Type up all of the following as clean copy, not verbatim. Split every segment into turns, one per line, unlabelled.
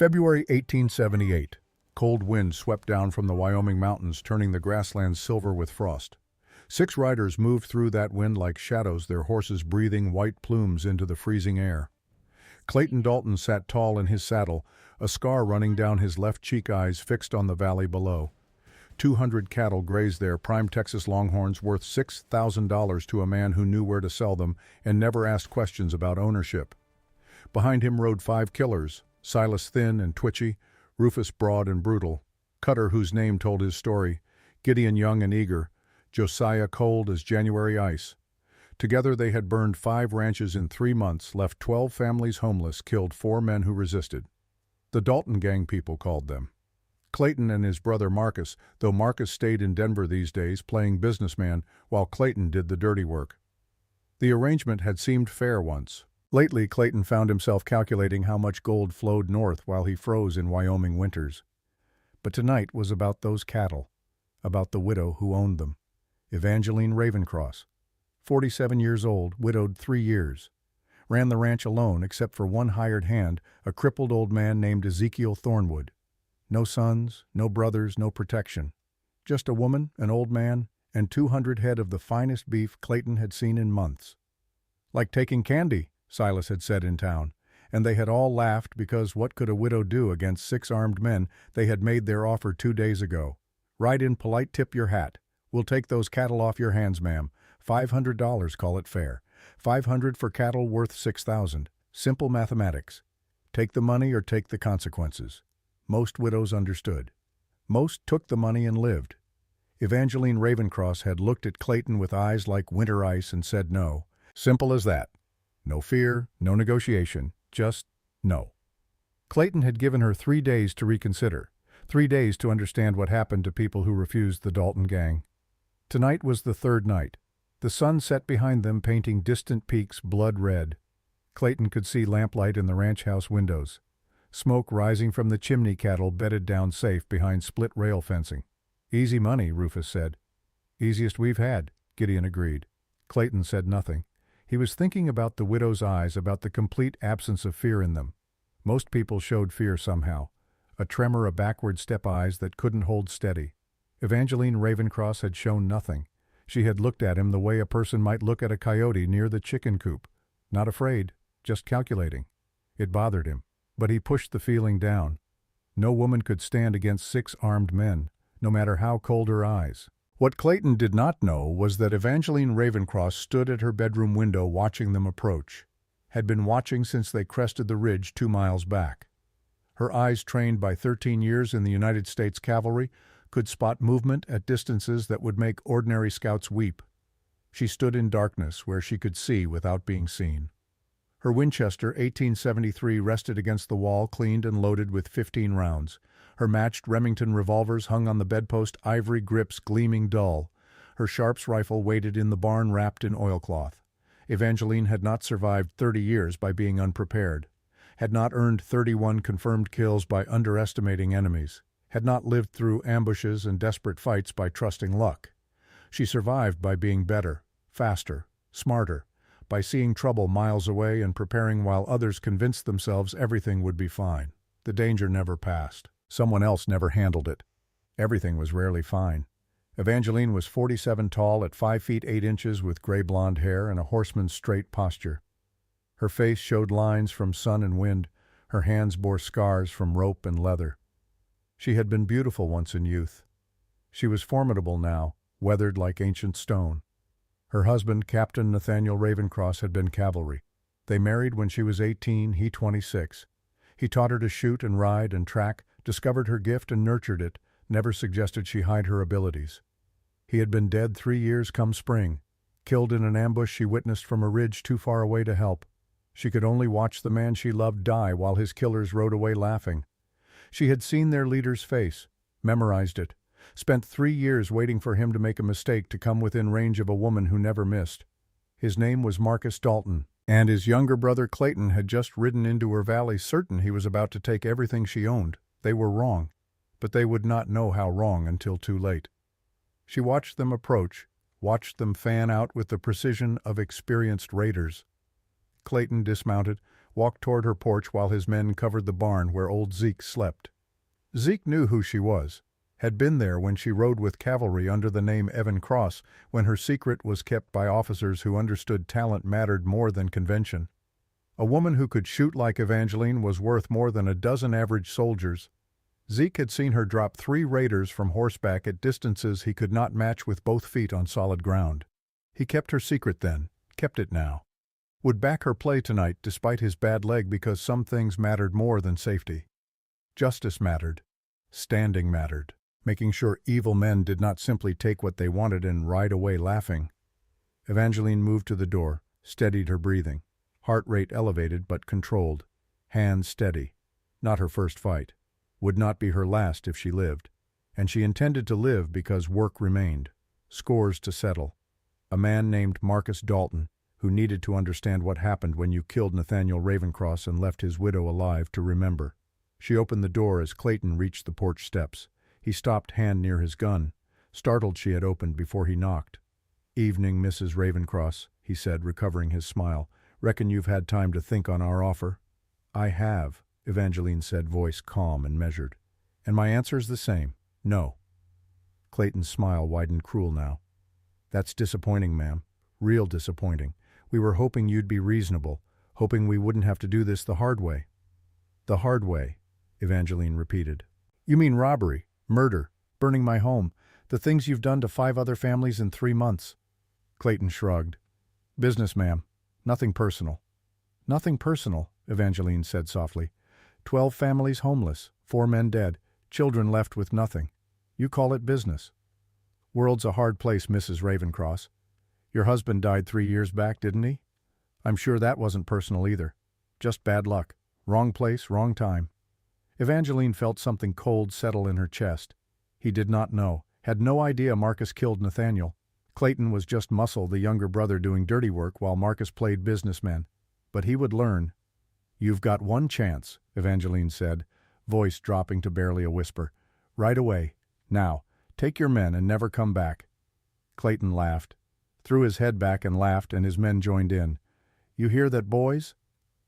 February 1878. Cold winds swept down from the Wyoming mountains, turning the grasslands silver with frost. 6 riders moved through that wind like shadows, their horses breathing white plumes into the freezing air. Clayton Dalton sat tall in his saddle, a scar running down his left cheek, eyes fixed on the valley below. 200 cattle grazed there, prime Texas Longhorns worth $6,000 to a man who knew where to sell them and never asked questions about ownership. Behind him rode 5 killers, Silas thin and twitchy, Rufus broad and brutal, Cutter whose name told his story, Gideon young and eager, Josiah cold as January ice. Together they had burned 5 ranches in 3 months, left 12 families homeless, killed 4 men who resisted. The Dalton Gang, people called them. Clayton and his brother Marcus, though Marcus stayed in Denver these days playing businessman while Clayton did the dirty work. The arrangement had seemed fair once. Lately, Clayton found himself calculating how much gold flowed north while he froze in Wyoming winters. But tonight was about those cattle, about the widow who owned them, Evangeline Ravencross. 47 years old, widowed 3 years. Ran the ranch alone except for one hired hand, a crippled old man named Ezekiel Thornwood. No sons, no brothers, no protection. Just a woman, an old man, and 200 head of the finest beef Clayton had seen in months. Like taking candy, Silas had said in town, and they had all laughed because what could a widow do against 6 armed men they had made their offer 2 days ago? Write in polite, tip your hat. We'll take those cattle off your hands, ma'am. $500, call it fair. 500 for cattle worth 6,000. Simple mathematics. Take the money or take the consequences. Most widows understood. Most took the money and lived. Evangeline Ravencross had looked at Clayton with eyes like winter ice and said no. Simple as that. No fear, no negotiation, just no. Clayton had given her 3 days to reconsider, 3 days to understand what happened to people who refused the Dalton Gang. Tonight was the 3rd night. The sun set behind them, painting distant peaks blood red. Clayton could see lamplight in the ranch house windows, smoke rising from the chimney, cattle bedded down safe behind split rail fencing. Easy money, Rufus said. Easiest we've had, Gideon agreed. Clayton said nothing. He was thinking about the widow's eyes, about the complete absence of fear in them. Most people showed fear somehow, a tremor of backward step eyes that couldn't hold steady. Evangeline Ravencross had shown nothing. She had looked at him the way a person might look at a coyote near the chicken coop. Not afraid, just calculating. It bothered him, but he pushed the feeling down. No woman could stand against 6 armed men, no matter how cold her eyes. What Clayton did not know was that Evangeline Ravencross stood at her bedroom window watching them approach, had been watching since they crested the ridge 2 miles back. Her eyes, trained by 13 years in the United States cavalry, could spot movement at distances that would make ordinary scouts weep. She stood in darkness where she could see without being seen. Her Winchester 1873 rested against the wall, cleaned and loaded with 15 rounds. Her matched Remington revolvers hung on the bedpost, ivory grips gleaming dull. Her Sharps rifle waited in the barn wrapped in oilcloth. Evangeline had not survived 30 years by being unprepared, had not earned 31 confirmed kills by underestimating enemies, had not lived through ambushes and desperate fights by trusting luck. She survived by being better, faster, smarter, by seeing trouble miles away and preparing while others convinced themselves everything would be fine. The danger never passed. Someone else never handled it. Everything was rarely fine. Evangeline was 47 tall at 5 feet 8 inches with gray blonde hair and a horseman's straight posture. Her face showed lines from sun and wind. Her hands bore scars from rope and leather. She had been beautiful once in youth. She was formidable now, weathered like ancient stone. Her husband, Captain Nathaniel Ravencross, had been cavalry. They married when she was 18, he 26. He taught her to shoot and ride and track, discovered her gift and nurtured it, never suggested she hide her abilities. He had been dead 3 years come spring, killed in an ambush she witnessed from a ridge too far away to help. She could only watch the man she loved die while his killers rode away laughing. She had seen their leader's face, memorized it, spent 3 years waiting for him to make a mistake to come within range of a woman who never missed. His name was Marcus Dalton, and his younger brother Clayton had just ridden into her valley certain he was about to take everything she owned. They were wrong, but they would not know how wrong until too late. She watched them approach, watched them fan out with the precision of experienced raiders. Clayton dismounted, walked toward her porch while his men covered the barn where old Zeke slept. Zeke knew who she was, had been there when she rode with cavalry under the name Ravencross, when her secret was kept by officers who understood talent mattered more than convention. A woman who could shoot like Evangeline was worth more than a dozen average soldiers. Zeke had seen her drop 3 raiders from horseback at distances he could not match with both feet on solid ground. He kept her secret then, kept it now. Would back her play tonight despite his bad leg because some things mattered more than safety. Justice mattered. Standing mattered. Making sure evil men did not simply take what they wanted and ride away laughing. Evangeline moved to the door, steadied her breathing. Heart rate elevated but controlled. Hands steady. Not her first fight. Would not be her last if she lived. And she intended to live because work remained. Scores to settle. A man named Marcus Dalton, who needed to understand what happened when you killed Nathaniel Ravencross and left his widow alive to remember. She opened the door as Clayton reached the porch steps. He stopped, hand near his gun. Startled she had opened before he knocked. "Evening, Mrs. Ravencross," he said, recovering his smile. "Reckon you've had time to think on our offer?" "I have," Evangeline said, voice calm and measured. "And my answer's the same, no." Clayton's smile widened cruel now. "That's disappointing, ma'am. Real disappointing. We were hoping you'd be reasonable, hoping we wouldn't have to do this the hard way." "The hard way," Evangeline repeated. "You mean robbery, murder, burning my home, the things you've done to 5 other families in 3 months." Clayton shrugged. "Business, ma'am. Nothing personal." "Nothing personal," Evangeline said softly. 12 families homeless, 4 men dead, children left with nothing. You call it business. World's a hard place, Mrs. Ravencross. Your husband died 3 years back, didn't he? I'm sure that wasn't personal either. Just bad luck. Wrong place, wrong time." Evangeline felt something cold settle in her chest. He did not know, had no idea Marcus killed Nathaniel. Clayton was just Muscle, the younger brother, doing dirty work while Marcus played businessman. But he would learn. "You've got one chance," Evangeline said, voice dropping to barely a whisper. "Right away. Now, take your men and never come back." Clayton laughed, threw his head back and laughed, and his men joined in. "You hear that, boys?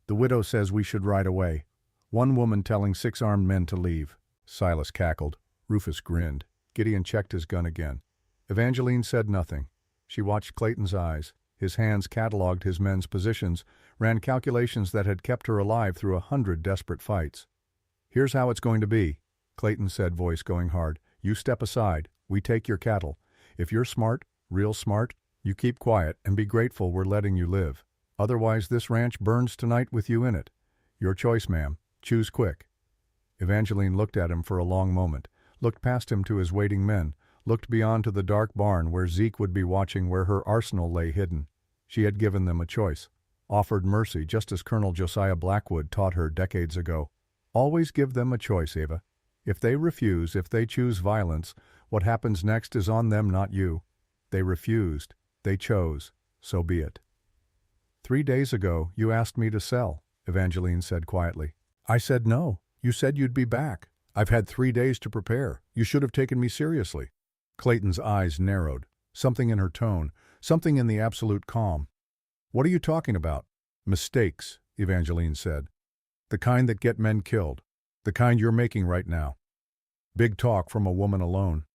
The widow says we should ride away. One woman telling 6 armed men to leave." Silas cackled. Rufus grinned. Gideon checked his gun again. Evangeline said nothing. She watched Clayton's eyes. His hands catalogued his men's positions, ran calculations that had kept her alive through 100 desperate fights. "Here's how it's going to be," Clayton said, voice going hard. "You step aside. We take your cattle. If you're smart, real smart, you keep quiet and be grateful we're letting you live. Otherwise this ranch burns tonight with you in it. Your choice, ma'am. Choose quick." Evangeline looked at him for a long moment, looked past him to his waiting men, looked beyond to the dark barn where Zeke would be watching where her arsenal lay hidden. She had given them a choice, offered mercy just as Colonel Josiah Blackwood taught her decades ago. Always give them a choice, Ava. If they refuse, if they choose violence, what happens next is on them, not you. They refused. They chose. So be it. 3 days ago, you asked me to sell, Evangeline said quietly. I said no. You said you'd be back. I've had 3 days to prepare. You should have taken me seriously. Clayton's eyes narrowed. Something in her tone, something in the absolute calm. What are you talking about? Mistakes, Evangeline said. The kind that get men killed. The kind you're making right now. Big talk from a woman alone.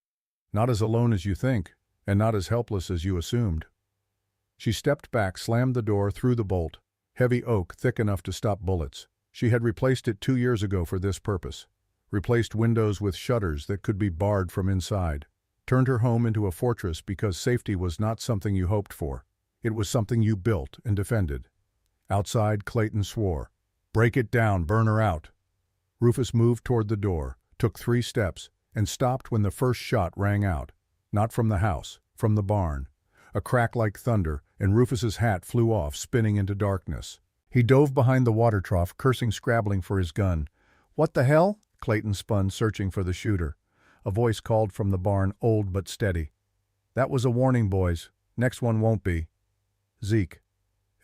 Not as alone as you think, and not as helpless as you assumed. She stepped back, slammed the door, threw the bolt. Heavy oak, thick enough to stop bullets. She had replaced it 2 years ago for this purpose. Replaced windows with shutters that could be barred from inside. Turned her home into a fortress because safety was not something you hoped for. It was something you built and defended. Outside, Clayton swore. Break it down, burn her out. Rufus moved toward the door, took 3 steps, and stopped when the first shot rang out. Not from the house, from the barn. A crack like thunder, and Rufus's hat flew off, spinning into darkness. He dove behind the water trough, cursing, scrabbling for his gun. What the hell? Clayton spun, searching for the shooter. A voice called from the barn, old but steady. That was a warning, boys. Next one won't be. Zeke.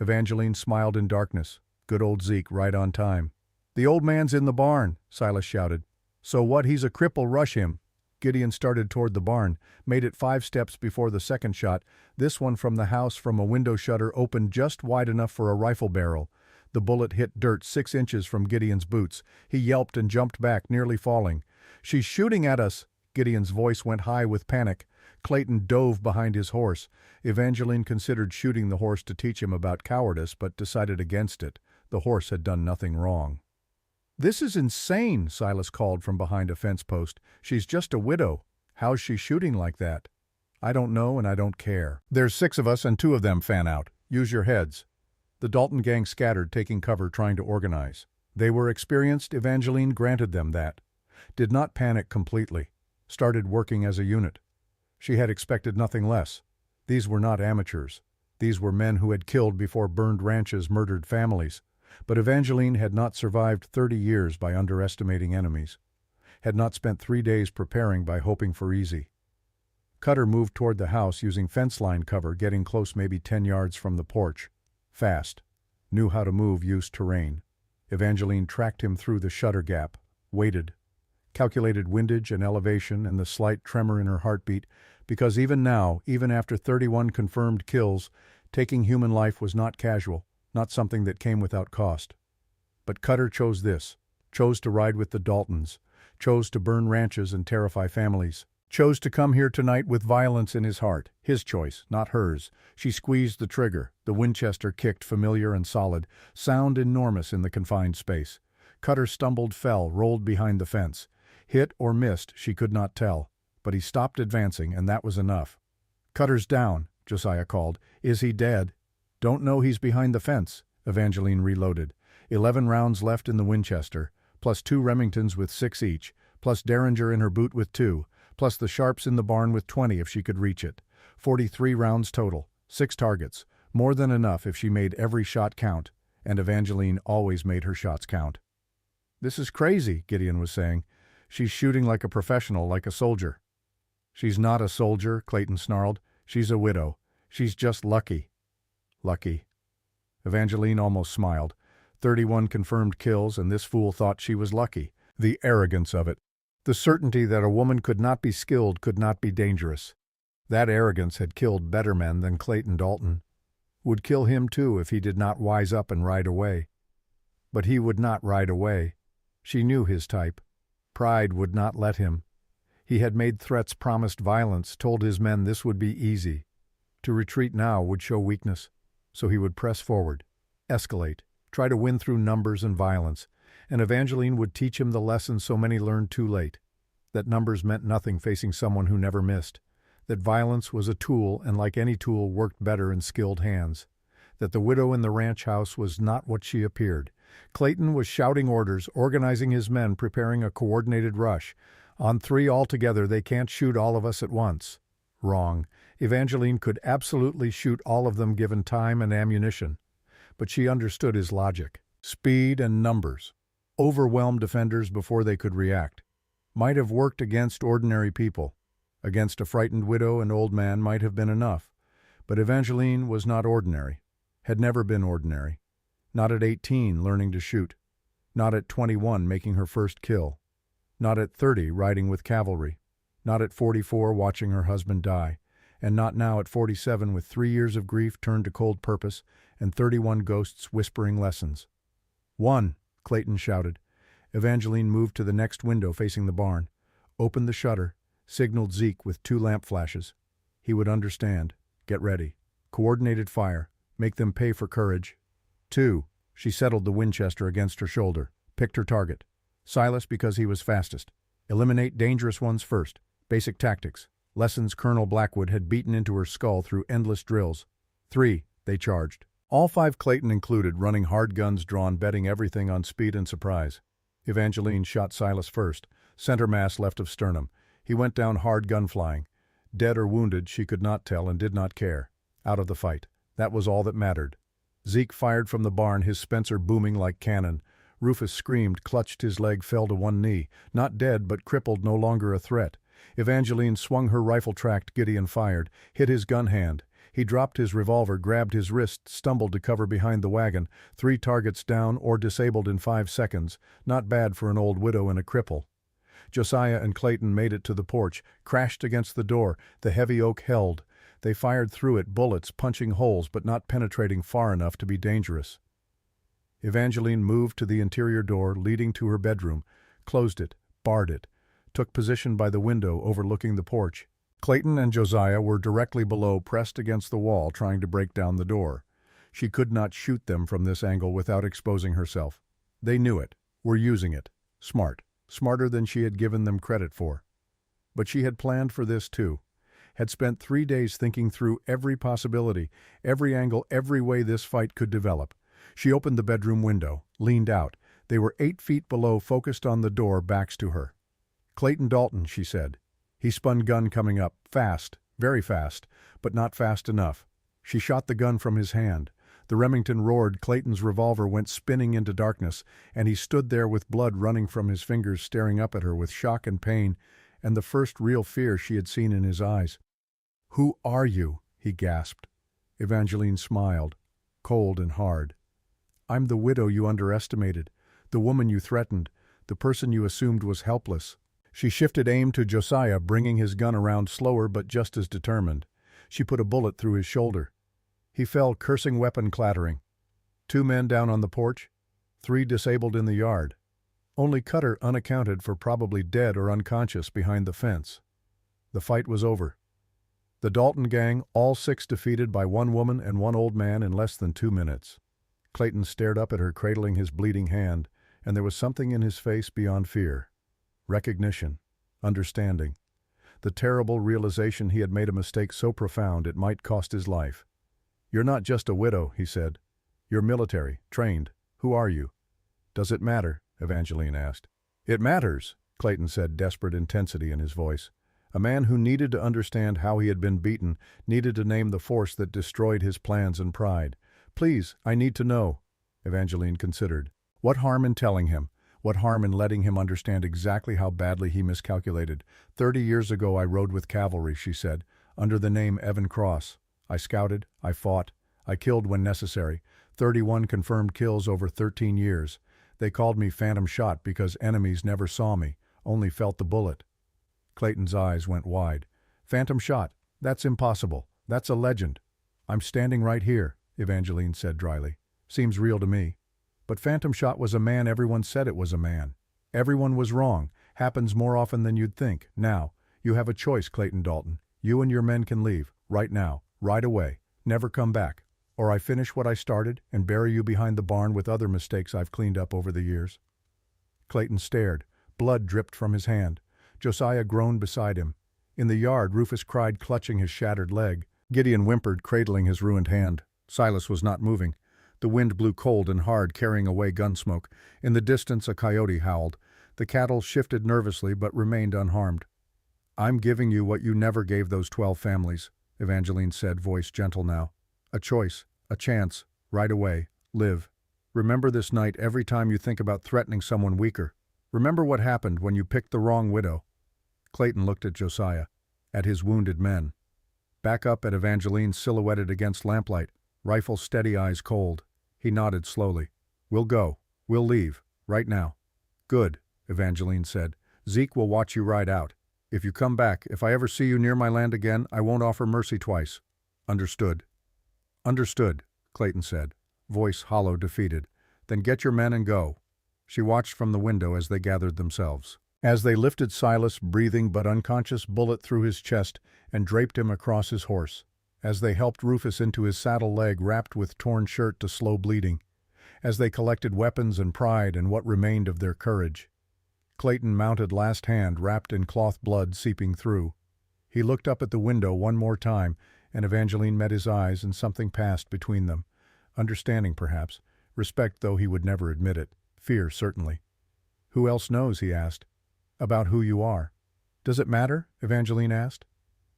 Evangeline smiled in darkness. Good old Zeke, right on time. The old man's in the barn, Silas shouted. So what, he's a cripple, rush him. Gideon started toward the barn, made it 5 steps before the second shot, this one from the house from a window shutter opened just wide enough for a rifle barrel. The bullet hit dirt 6 inches from Gideon's boots. He yelped and jumped back, nearly falling. "She's shooting at us!" Gideon's voice went high with panic. Clayton dove behind his horse. Evangeline considered shooting the horse to teach him about cowardice, but decided against it. The horse had done nothing wrong. "This is insane," Silas called from behind a fence post. "She's just a widow. How's she shooting like that?" "I don't know and I don't care. There's 6 of us and 2 of them fan out. Use your heads." The Dalton gang scattered, taking cover, trying to organize. They were experienced. Evangeline granted them that. Did not panic completely. Started working as a unit. She had expected nothing less. These were not amateurs. These were men who had killed before burned ranches, murdered families. But Evangeline had not survived 30 years by underestimating enemies. Had not spent 3 days preparing by hoping for easy. Cutter moved toward the house using fence line cover, getting close maybe 10 yards from the porch. Fast. Knew how to move, used terrain. Evangeline tracked him through the shutter gap. Waited. Calculated windage and elevation and the slight tremor in her heartbeat, because even now, even after 31 confirmed kills, taking human life was not casual, not something that came without cost. But Cutter chose this. Chose to ride with the Daltons. Chose to burn ranches and terrify families. Chose to come here tonight with violence in his heart. His choice, not hers. She squeezed the trigger. The Winchester kicked, familiar and solid. Sound enormous in the confined space. Cutter stumbled, fell, rolled behind the fence. Hit or missed, she could not tell. But he stopped advancing, and that was enough. "Cutter's down," Josiah called. "Is he dead?" "Don't know, he's behind the fence." Evangeline reloaded. 11 rounds left in the Winchester, plus 2 Remingtons with 6 each, plus Derringer in her boot with 2, plus the Sharps in the barn with 20 if she could reach it. 43 rounds total, 6 targets, more than enough if she made every shot count, and Evangeline always made her shots count. "This is crazy," Gideon was saying. "She's shooting like a professional, like a soldier." "She's not a soldier," Clayton snarled. "She's a widow. She's just lucky." Lucky. Evangeline almost smiled. 31 confirmed kills, and this fool thought she was lucky. The arrogance of it. The certainty that a woman could not be skilled, could not be dangerous. That arrogance had killed better men than Clayton Dalton. Would kill him too if he did not wise up and ride away. But he would not ride away. She knew his type. Pride would not let him. He had made threats, promised violence, told his men this would be easy. To retreat now would show weakness. So he would press forward, escalate, try to win through numbers and violence. And Evangeline would teach him the lesson so many learned too late. That numbers meant nothing facing someone who never missed. That violence was a tool, and like any tool worked better in skilled hands. That the widow in the ranch house was not what she appeared. Clayton was shouting orders, organizing his men, preparing a coordinated rush. "On 3 altogether, they can't shoot all of us at once." Wrong. Evangeline could absolutely shoot all of them given time and ammunition. But she understood his logic. Speed and numbers. Overwhelmed defenders before they could react. Might have worked against ordinary people. Against a frightened widow and old man might have been enough. But Evangeline was not ordinary. Had never been ordinary. Not at 18 learning to shoot. Not at 21 making her first kill. Not at 30 riding with cavalry. Not at 44 watching her husband die. And not now at 47 with 3 years of grief turned to cold purpose and 31 ghosts whispering lessons. "One!" Clayton shouted. Evangeline moved to the next window facing the barn, opened the shutter, signaled Zeke with 2 lamp flashes. He would understand. Get ready. Coordinated fire. Make them pay for courage. 2. She settled the Winchester against her shoulder, picked her target. Silas because he was fastest. Eliminate dangerous ones first. Basic tactics. Lessons Colonel Blackwood had beaten into her skull through endless drills. 3. They charged. All 5, Clayton included, running hard guns drawn, betting everything on speed and surprise. Evangeline shot Silas first, center mass left of sternum. He went down hard gun flying. Dead or wounded, she could not tell and did not care. Out of the fight. That was all that mattered. Zeke fired from the barn, his Spencer booming like cannon. Rufus screamed, clutched his leg, fell to one knee. Not dead, but crippled, no longer a threat. Evangeline swung her rifle-tracked. Gideon fired, hit his gun hand. He dropped his revolver, grabbed his wrist, stumbled to cover behind the wagon. 3 targets down or disabled in 5 seconds. Not bad for an old widow and a cripple. Josiah and Clayton made it to the porch, crashed against the door. The heavy oak held. They fired through it, bullets punching holes but not penetrating far enough to be dangerous. Evangeline moved to the interior door leading to her bedroom, closed it, barred it, took position by the window overlooking the porch. Clayton and Josiah were directly below, pressed against the wall, trying to break down the door. She could not shoot them from this angle without exposing herself. They knew it, were using it. Smart. Smarter than she had given them credit for. But she had planned for this too. Had spent 3 days thinking through every possibility, every angle, every way this fight could develop. She opened the bedroom window, leaned out. They were 8 feet below, focused on the door, backs to her. "Clayton Dalton," she said. He spun gun coming up, fast, very fast, but not fast enough. She shot the gun from his hand. The Remington roared, Clayton's revolver went spinning into darkness, and he stood there with blood running from his fingers, staring up at her with shock and pain, and the first real fear she had seen in his eyes. "Who are you?" he gasped. Evangeline smiled, cold and hard. "I'm the widow you underestimated, the woman you threatened, the person you assumed was helpless." She shifted aim to Josiah, bringing his gun around slower but just as determined. She put a bullet through his shoulder. He fell, cursing, weapon clattering. 2 men down on the porch, 3 disabled in the yard. Only Cutter unaccounted for, probably dead or unconscious behind the fence. The fight was over. The Dalton Gang, all 6 defeated by 1 woman and 1 old man in less than 2 minutes. Clayton stared up at her, cradling his bleeding hand, and there was something in his face beyond fear. Recognition, understanding, the terrible realization he had made a mistake so profound it might cost his life. "You're not just a widow," he said. "You're military, trained. Who are you?" "Does it matter?" Evangeline asked. "It matters," Clayton said, desperate intensity in his voice. A man who needed to understand how he had been beaten, needed to name the force that destroyed his plans and pride. "Please, I need to know." Evangeline considered. What harm in telling him? What harm in letting him understand exactly how badly he miscalculated? 30 years ago I rode with cavalry," she said, "under the name Ravencross. I scouted, I fought, I killed when necessary. 31 confirmed kills over 13 years. They called me Phantom Shot because enemies never saw me, only felt the bullet." Clayton's eyes went wide. "Phantom Shot? That's impossible. That's a legend." "I'm standing right here," Evangeline said dryly. "Seems real to me. But Phantom Shot was a man. Everyone said it was a man. Everyone was wrong. Happens more often than you'd think. Now, you have a choice, Clayton Dalton. You and your men can leave, right now, right away, never come back. Or I finish what I started and bury you behind the barn with other mistakes I've cleaned up over the years." Clayton stared. Blood dripped from his hand. Josiah groaned beside him. In the yard, Rufus cried, clutching his shattered leg. Gideon whimpered, cradling his ruined hand. Silas was not moving. The wind blew cold and hard, carrying away gun smoke. In the distance, a coyote howled. The cattle shifted nervously but remained unharmed. "I'm giving you what you never gave those 12 families," Evangeline said, voice gentle now. "A choice, a chance, right away, live. Remember this night every time you think about threatening someone weaker. Remember what happened when you picked the wrong widow." Clayton looked at Josiah, at his wounded men. Back up at Evangeline silhouetted against lamplight, rifle steady, eyes cold. He nodded slowly. "We'll go. We'll leave. Right now." "Good," Evangeline said. "Zeke will watch you ride out. If you come back, if I ever see you near my land again, I won't offer mercy twice." "Understood." "Understood," Clayton said, voice hollow, defeated. "Then get your men and go." She watched from the window as they gathered themselves. As they lifted Silas, breathing but unconscious, bullet through his chest, and draped him across his horse. As they helped Rufus into his saddle, leg wrapped with torn shirt to slow bleeding. As they collected weapons and pride and what remained of their courage. Clayton mounted last hand, wrapped in cloth, blood seeping through. He looked up at the window one more time, and Evangeline met his eyes, and something passed between them. Understanding, perhaps. Respect, though he would never admit it. Fear, certainly. "Who else knows?" he asked. "About who you are." "Does it matter?" Evangeline asked.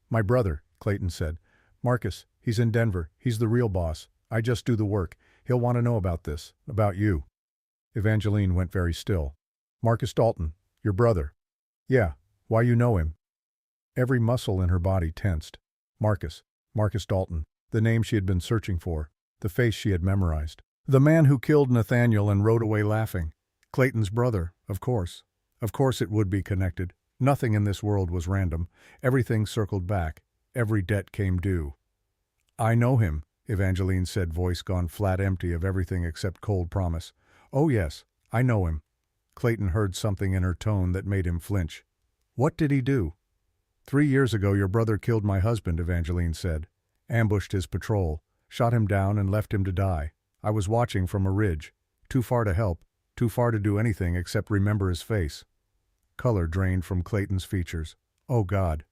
"My brother," Clayton said. "Marcus, he's in Denver. He's the real boss. I just do the work. He'll want to know about this, about you." Evangeline went very still. "Marcus Dalton, your brother." "Yeah. Why, you know him." Every muscle in her body tensed. Marcus Dalton, the name she had been searching for, the face she had memorized. The man who killed Nathaniel and rode away laughing. Clayton's brother, of course. Of course it would be connected. Nothing in this world was random. Everything circled back. Every debt came due. "I know him," Evangeline said, voice gone flat empty of everything except cold promise. "Oh yes, I know him." Clayton heard something in her tone that made him flinch. "What did he do?" 3 years ago your brother killed my husband," Evangeline said. "Ambushed his patrol, shot him down and left him to die. I was watching from a ridge. Too far to help, too far to do anything except remember his face." Color drained from Clayton's features. "Oh God.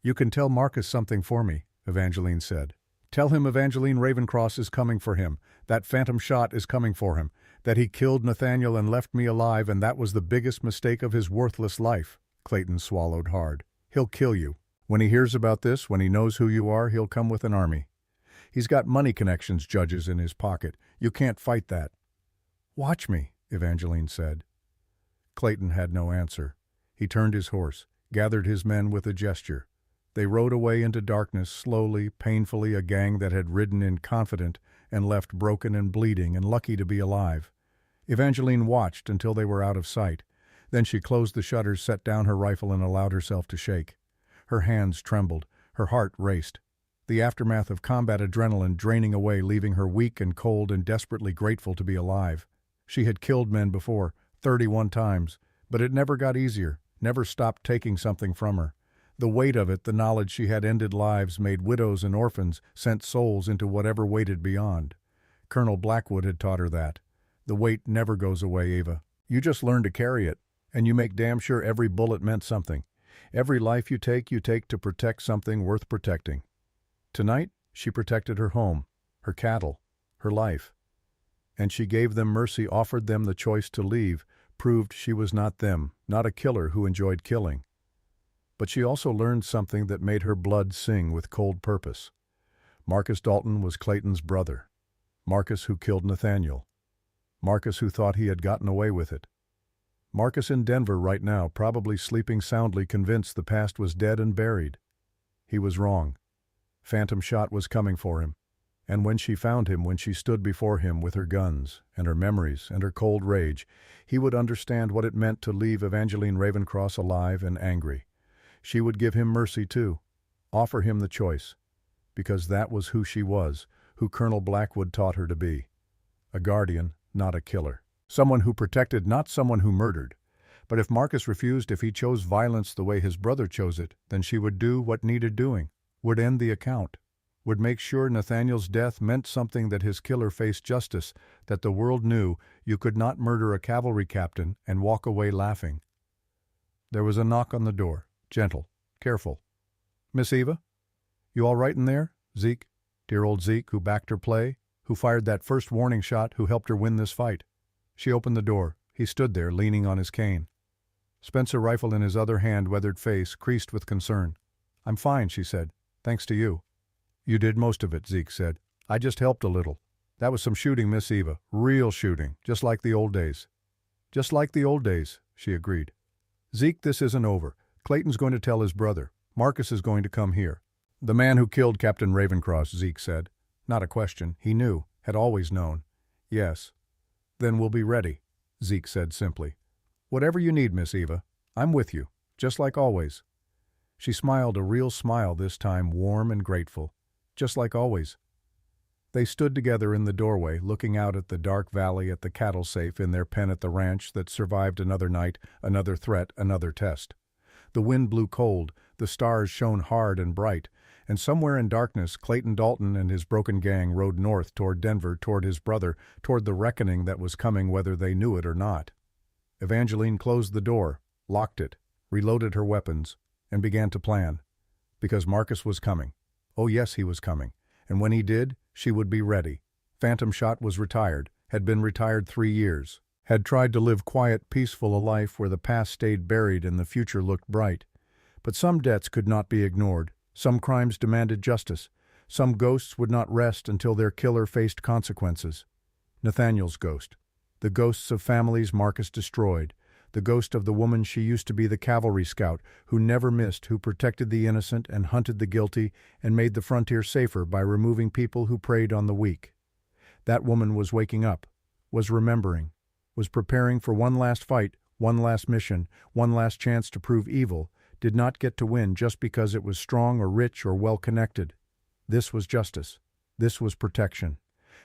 You can tell Marcus something for me," Evangeline said. "Tell him Evangeline Ravencross is coming for him, that phantom shot is coming for him, that he killed Nathaniel and left me alive and that was the biggest mistake of his worthless life." Clayton swallowed hard. "He'll kill you. When he hears about this, when he knows who you are, he'll come with an army. He's got money connections, judges, in his pocket. You can't fight that." "Watch me," Evangeline said. Clayton had no answer. He turned his horse, gathered his men with a gesture. They rode away into darkness, slowly, painfully, a gang that had ridden in confident and left broken and bleeding and lucky to be alive. Evangeline watched until they were out of sight. Then she closed the shutters, set down her rifle, and allowed herself to shake. Her hands trembled. Her heart raced. The aftermath of combat adrenaline draining away, leaving her weak and cold and desperately grateful to be alive. She had killed men before, 31 times, but it never got easier, never stopped taking something from her. The weight of it, the knowledge she had ended lives, made widows and orphans, sent souls into whatever waited beyond. Colonel Blackwood had taught her that. The weight never goes away, Ava. You just learn to carry it, and you make damn sure every bullet meant something. Every life you take to protect something worth protecting. Tonight, she protected her home, her cattle, her life. And she gave them mercy, offered them the choice to leave, proved she was not them, not a killer who enjoyed killing. But she also learned something that made her blood sing with cold purpose. Marcus Dalton was Clayton's brother. Marcus who killed Nathaniel. Marcus who thought he had gotten away with it. Marcus in Denver right now, probably sleeping soundly, convinced the past was dead and buried. He was wrong. Phantom shot was coming for him. And when she found him, when she stood before him with her guns and her memories and her cold rage, he would understand what it meant to leave Evangeline Ravencross alive and angry. She would give him mercy too, offer him the choice, because that was who she was, who Colonel Blackwood taught her to be. A guardian, not a killer. Someone who protected, not someone who murdered. But if Marcus refused, if he chose violence the way his brother chose it, then she would do what needed doing, would end the account, would make sure Nathaniel's death meant something, that his killer faced justice, that the world knew you could not murder a cavalry captain and walk away laughing. There was a knock on the door, gentle, careful. "Miss Eva? You all right in there? Zeke, dear old Zeke, who backed her play, who fired that first warning shot, who helped her win this fight." She opened the door. He stood there, leaning on his cane. Spencer rifle in his other hand, weathered face, creased with concern. "I'm fine," she said. "Thanks to you." "You did most of it," Zeke said. "I just helped a little. That was some shooting, Miss Eva. Real shooting, just like the old days." "Just like the old days," she agreed. "Zeke, this isn't over. Clayton's going to tell his brother. Marcus is going to come here." "The man who killed Captain Ravencross," Zeke said. Not a question. He knew, had always known. "Yes." "Then we'll be ready," Zeke said simply. "Whatever you need, Miss Eva. I'm with you, just like always." She smiled, a real smile this time, warm and grateful. Just like always. They stood together in the doorway, looking out at the dark valley, at the cattle safe in their pen at the ranch that survived another night, another threat, another test. The wind blew cold, the stars shone hard and bright, and somewhere in darkness Clayton Dalton and his broken gang rode north toward Denver, toward his brother, toward the reckoning that was coming whether they knew it or not. Evangeline closed the door, locked it, reloaded her weapons, and began to plan. Because Marcus was coming. Oh yes, he was coming. And when he did, she would be ready. Phantom Shot was retired, had been retired 3 years, had tried to live quiet, peaceful a life where the past stayed buried and the future looked bright. But some debts could not be ignored. Some crimes demanded justice. Some ghosts would not rest until their killer faced consequences. Nathaniel's ghost. The ghosts of families Marcus destroyed. The ghost of the woman she used to be, the cavalry scout, who never missed, who protected the innocent and hunted the guilty and made the frontier safer by removing people who preyed on the weak. That woman was waking up, was remembering, was preparing for one last fight, one last mission, one last chance to prove evil, did not get to win just because it was strong or rich or well-connected. This was justice. This was protection.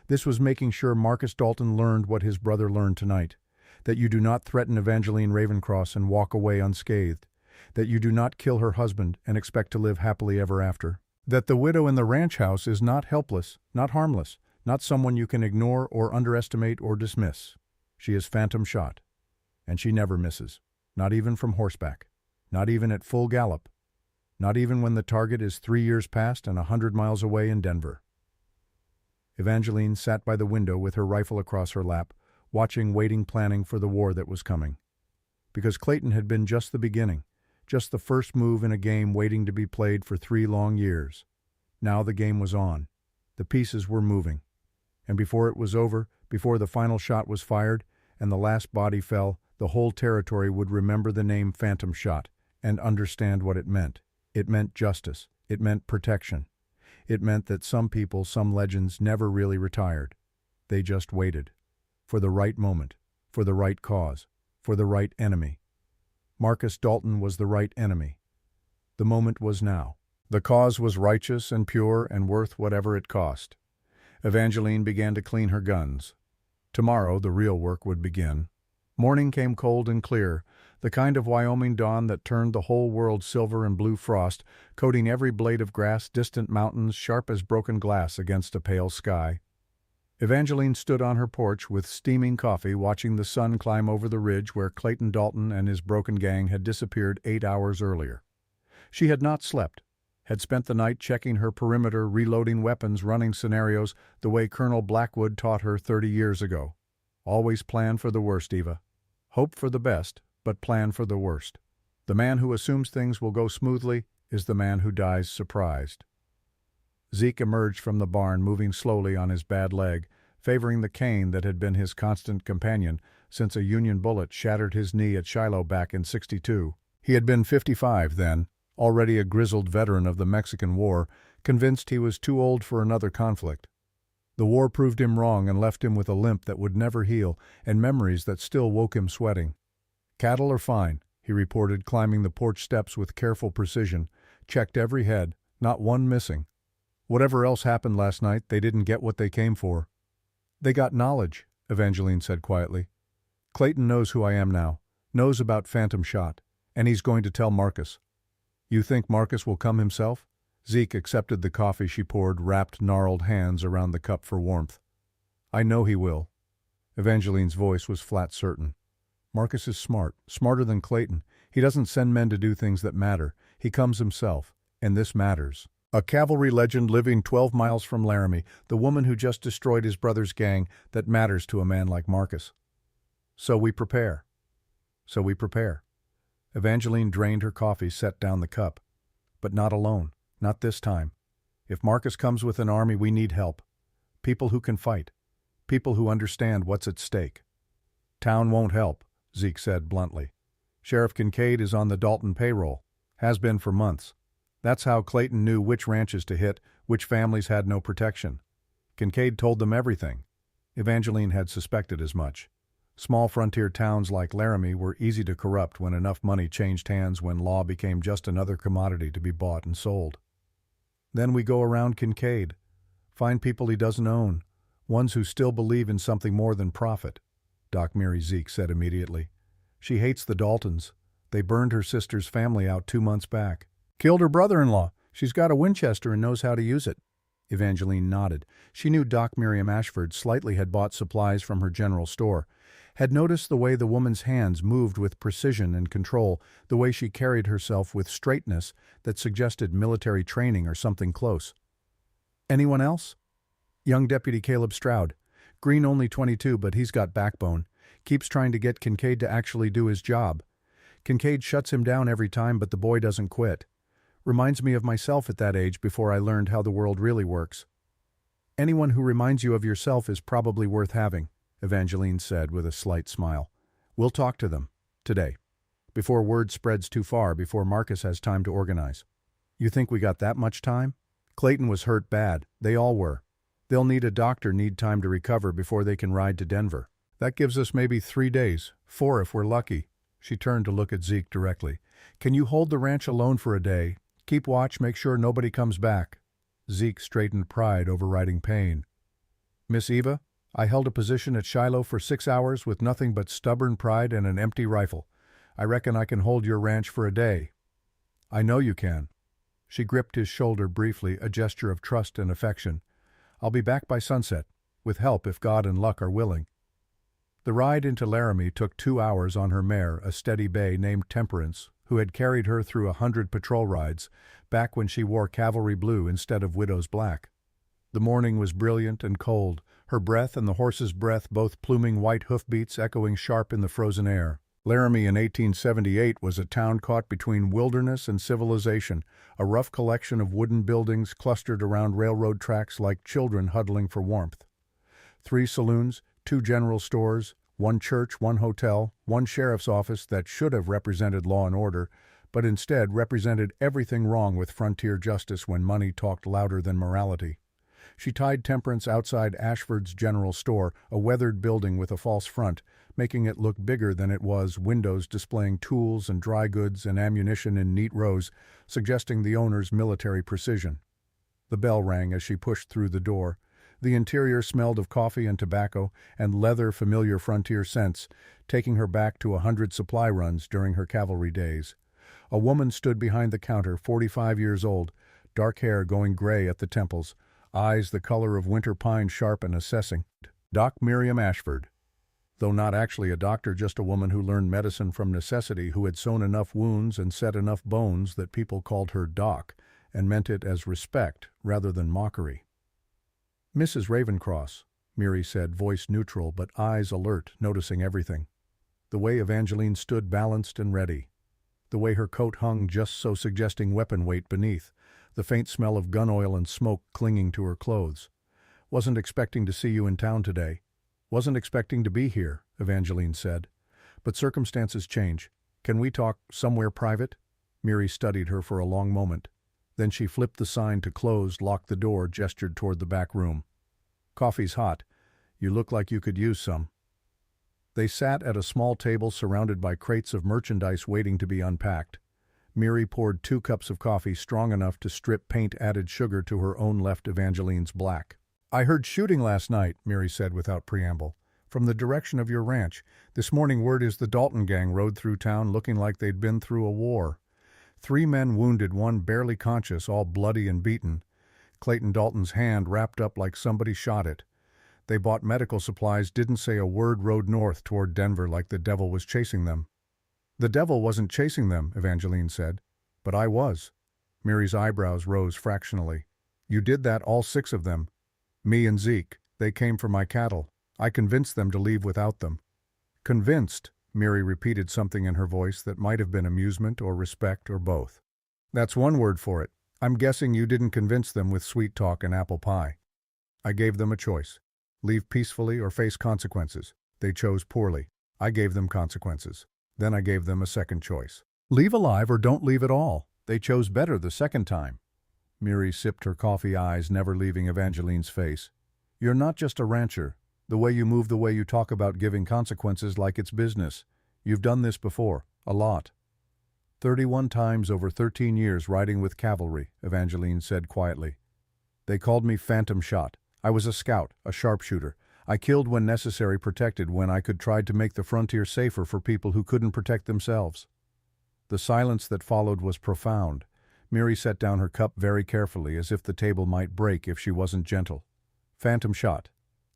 This was making sure Marcus Dalton learned what his brother learned tonight, that you do not threaten Evangeline Ravencross and walk away unscathed, that you do not kill her husband and expect to live happily ever after, that the widow in the ranch house is not helpless, not harmless, not someone you can ignore or underestimate or dismiss. She is phantom shot, and she never misses, not even from horseback, not even at full gallop, not even when the target is 3 years past and 100 miles away in Denver. Evangeline sat by the window with her rifle across her lap, watching, waiting, planning for the war that was coming. Because Clayton had been just the beginning, just the first move in a game waiting to be played for 3 long years. Now the game was on. The pieces were moving. And before it was over, before the final shot was fired and the last body fell, the whole territory would remember the name Phantom Shot and understand what it meant. It meant justice. It meant protection. It meant that some people, some legends, never really retired. They just waited. For the right moment. For the right cause. For the right enemy. Marcus Dalton was the right enemy. The moment was now. The cause was righteous and pure and worth whatever it cost. Evangeline began to clean her guns. Tomorrow the real work would begin. Morning came cold and clear, the kind of Wyoming dawn that turned the whole world silver and blue frost, coating every blade of grass, distant mountains, sharp as broken glass against a pale sky. Evangeline stood on her porch with steaming coffee, watching the sun climb over the ridge where Clayton Dalton and his broken gang had disappeared 8 hours earlier. She had not slept, had spent the night checking her perimeter, reloading weapons, running scenarios the way Colonel Blackwood taught her 30 years ago. Always plan for the worst, Eva. Hope for the best, but plan for the worst. The man who assumes things will go smoothly is the man who dies surprised. Zeke emerged from the barn, moving slowly on his bad leg, favoring the cane that had been his constant companion since a Union bullet shattered his knee at Shiloh back in '62. He had been 55 then, already a grizzled veteran of the Mexican War, convinced he was too old for another conflict. The war proved him wrong and left him with a limp that would never heal and memories that still woke him sweating. "Cattle are fine," he reported, climbing the porch steps with careful precision, checked every head, not one missing. Whatever else happened last night, they didn't get what they came for. "They got knowledge," Evangeline said quietly. "Clayton knows who I am now, knows about Phantom Shot, and he's going to tell Marcus." "You think Marcus will come himself?" Zeke accepted the coffee she poured, wrapped gnarled hands around the cup for warmth. "I know he will." Evangeline's voice was flat certain. "Marcus is smart, smarter than Clayton. He doesn't send men to do things that matter. He comes himself, and this matters. A cavalry legend living 12 miles from Laramie, the woman who just destroyed his brother's gang, that matters to a man like Marcus. So we prepare. So we prepare." Evangeline drained her coffee, set down the cup. "But not alone. Not this time. If Marcus comes with an army, we need help. People who can fight. People who understand what's at stake." "Town won't help," Zeke said bluntly. "Sheriff Kincaid is on the Dalton payroll. Has been for months. That's how Clayton knew which ranches to hit, which families had no protection. Kincaid told them everything." Evangeline had suspected as much. Small frontier towns like Laramie were easy to corrupt when enough money changed hands, when law became just another commodity to be bought and sold. "Then we go around Kincaid. Find people he doesn't own. Ones who still believe in something more than profit," Doc Mary Zeke said immediately. "She hates the Daltons. They burned her sister's family out 2 months back. Killed her brother-in-law. She's got a Winchester and knows how to use it." Evangeline nodded. She knew Doc Miriam Ashford slightly had bought supplies from her general store, had noticed the way the woman's hands moved with precision and control, the way she carried herself with straightness that suggested military training or something close. "Anyone else?" "Young Deputy Caleb Stroud. Green only 22, but he's got backbone. Keeps trying to get Kincaid to actually do his job. Kincaid shuts him down every time, but the boy doesn't quit. Reminds me of myself at that age before I learned how the world really works." "Anyone who reminds you of yourself is probably worth having," Evangeline said with a slight smile. "We'll talk to them. Today. Before word spreads too far, before Marcus has time to organize." "You think we got that much time?" "Clayton was hurt bad. They all were. They'll need a doctor, need time to recover before they can ride to Denver. That gives us maybe 3 days, 4 if we're lucky." She turned to look at Zeke directly. "Can you hold the ranch alone for a day? Keep watch, make sure nobody comes back." Zeke straightened pride overriding pain. "Miss Eva, I held a position at Shiloh for 6 hours with nothing but stubborn pride and an empty rifle. I reckon I can hold your ranch for a day." "I know you can." She gripped his shoulder briefly, a gesture of trust and affection. "I'll be back by sunset, with help if God and luck are willing." The ride into Laramie took 2 hours on her mare, a steady bay named Temperance, who had carried her through 100 patrol rides, back when she wore cavalry blue instead of widow's black. The morning was brilliant and cold, her breath and the horse's breath both pluming white hoofbeats echoing sharp in the frozen air. Laramie in 1878 was a town caught between wilderness and civilization, a rough collection of wooden buildings clustered around railroad tracks like children huddling for warmth. 3 saloons, 2 general stores, 1 church, 1 hotel, 1 sheriff's office that should have represented law and order, but instead represented everything wrong with frontier justice when money talked louder than morality. She tied Temperance outside Ashford's General Store, a weathered building with a false front, making it look bigger than it was, windows displaying tools and dry goods and ammunition in neat rows, suggesting the owner's military precision. The bell rang as she pushed through the door. The interior smelled of coffee and tobacco and leather, familiar frontier scents, taking her back to 100 supply runs during her cavalry days. A woman stood behind the counter, 45 years old, dark hair going gray at the temples, eyes the color of winter pine sharp and assessing. Doc Miriam Ashford. Though not actually a doctor, just a woman who learned medicine from necessity, who had sewn enough wounds and set enough bones that people called her Doc, and meant it as respect rather than mockery. "Mrs. Ravencross," Miri said, voice neutral but eyes alert, noticing everything. The way Evangeline stood balanced and ready. The way her coat hung just so, suggesting weapon weight beneath. The faint smell of gun oil and smoke clinging to her clothes. "Wasn't expecting to see you in town today. Wasn't expecting to be here," Evangeline said. "But circumstances change. Can we talk somewhere private?" Miri studied her for a long moment. Then she flipped the sign to close, locked the door, gestured toward the back room. "Coffee's hot. You look like you could use some." They sat at a small table surrounded by crates of merchandise waiting to be unpacked. Miri poured 2 cups of coffee strong enough to strip paint-added sugar to her own left Evangeline's black. "I heard shooting last night," Miri said without preamble, "from the direction of your ranch. This morning word is the Dalton Gang rode through town looking like they'd been through a war. 3 men wounded, 1 barely conscious, all bloody and beaten. Clayton Dalton's hand wrapped up like somebody shot it. They bought medical supplies, didn't say a word, rode north toward Denver like the devil was chasing them." "The devil wasn't chasing them," Evangeline said. "But I was." Miri's eyebrows rose fractionally. "You did that, all 6 of them. Me and Zeke. They came for my cattle. I convinced them to leave without them." "Convinced?" Miri repeated, something in her voice that might have been amusement or respect or both. "That's one word for it. I'm guessing you didn't convince them with sweet talk and apple pie." "I gave them a choice. Leave peacefully or face consequences. They chose poorly. I gave them consequences. Then I gave them a second choice. Leave alive or don't leave at all. They chose better the second time." Miri sipped her coffee, eyes never leaving Evangeline's face. "You're not just a rancher. The way you move, the way you talk about giving consequences like it's business. You've done this before. A lot." 31 times over 13 years riding with cavalry," Evangeline said quietly. "They called me Phantom Shot. I was a scout, a sharpshooter. I killed when necessary, protected when I could, tried to make the frontier safer for people who couldn't protect themselves." The silence that followed was profound. Miri set down her cup very carefully, as if the table might break if she wasn't gentle. "Phantom Shot.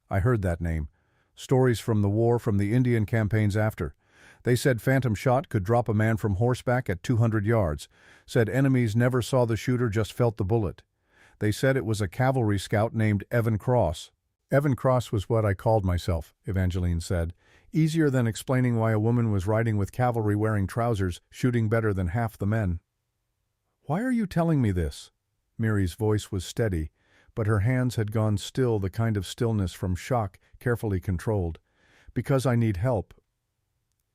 I heard that name. Stories from the war, from the Indian campaigns after. They said Phantom Shot could drop a man from horseback at 200 yards. Said enemies never saw the shooter, just felt the bullet. They said it was a cavalry scout named Evan Cross." "Evan Cross was what I called myself," Evangeline said. "Easier than explaining why a woman was riding with cavalry wearing trousers, shooting better than half the men." "Why are you telling me this?" Miri's voice was steady, but her hands had gone still, the kind of stillness from shock, carefully controlled. "Because I need help."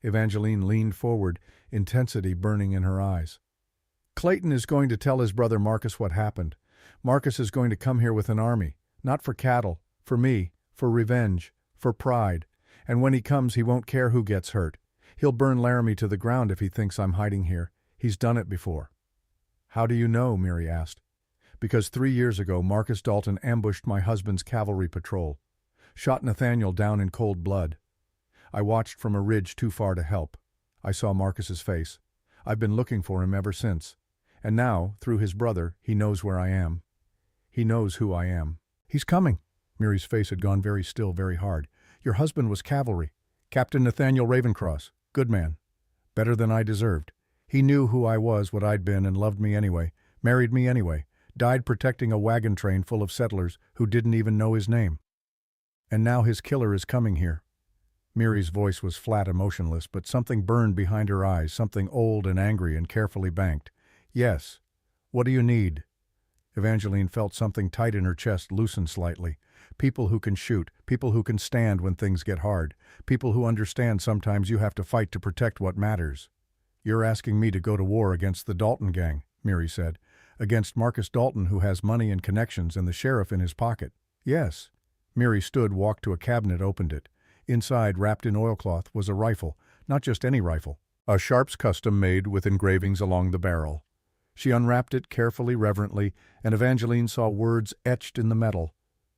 Evangeline leaned forward, intensity burning in her eyes. "Clayton is going to tell his brother Marcus what happened. Marcus is going to come here with an army, not for cattle, for me, for revenge, for pride. And when he comes, he won't care who gets hurt. He'll burn Laramie to the ground if he thinks I'm hiding here. He's done it before." "How do you know?" Miri asked. Because 3 years ago Marcus Dalton ambushed my husband's cavalry patrol. Shot Nathaniel down in cold blood. I watched from a ridge too far to help. I saw Marcus's face. I've been looking for him ever since. And now, through his brother, he knows where I am. He knows who I am. He's coming. Miri's face had gone very still, very hard. Your husband was cavalry. Captain Nathaniel Ravencross. Good man. Better than I deserved. He knew who I was, what I'd been, and loved me anyway. Married me anyway. Died protecting a wagon train full of settlers who didn't even know his name. And now his killer is coming here. Miri's voice was flat and motionless, but something burned behind her eyes, something old and angry and carefully banked. Yes. What do you need? Evangeline felt something tight in her chest loosen slightly. People who can shoot, people who can stand when things get hard, people who understand sometimes you have to fight to protect what matters. You're asking me to go to war against the Dalton Gang, Miri said. Against Marcus Dalton, who has money and connections and the sheriff in his pocket. Yes. Miri stood, walked to a cabinet, opened it. Inside, wrapped in oilcloth, was a rifle, not just any rifle. A Sharps custom made with engravings along the barrel. She unwrapped it carefully, reverently, and Evangeline saw words etched in the metal.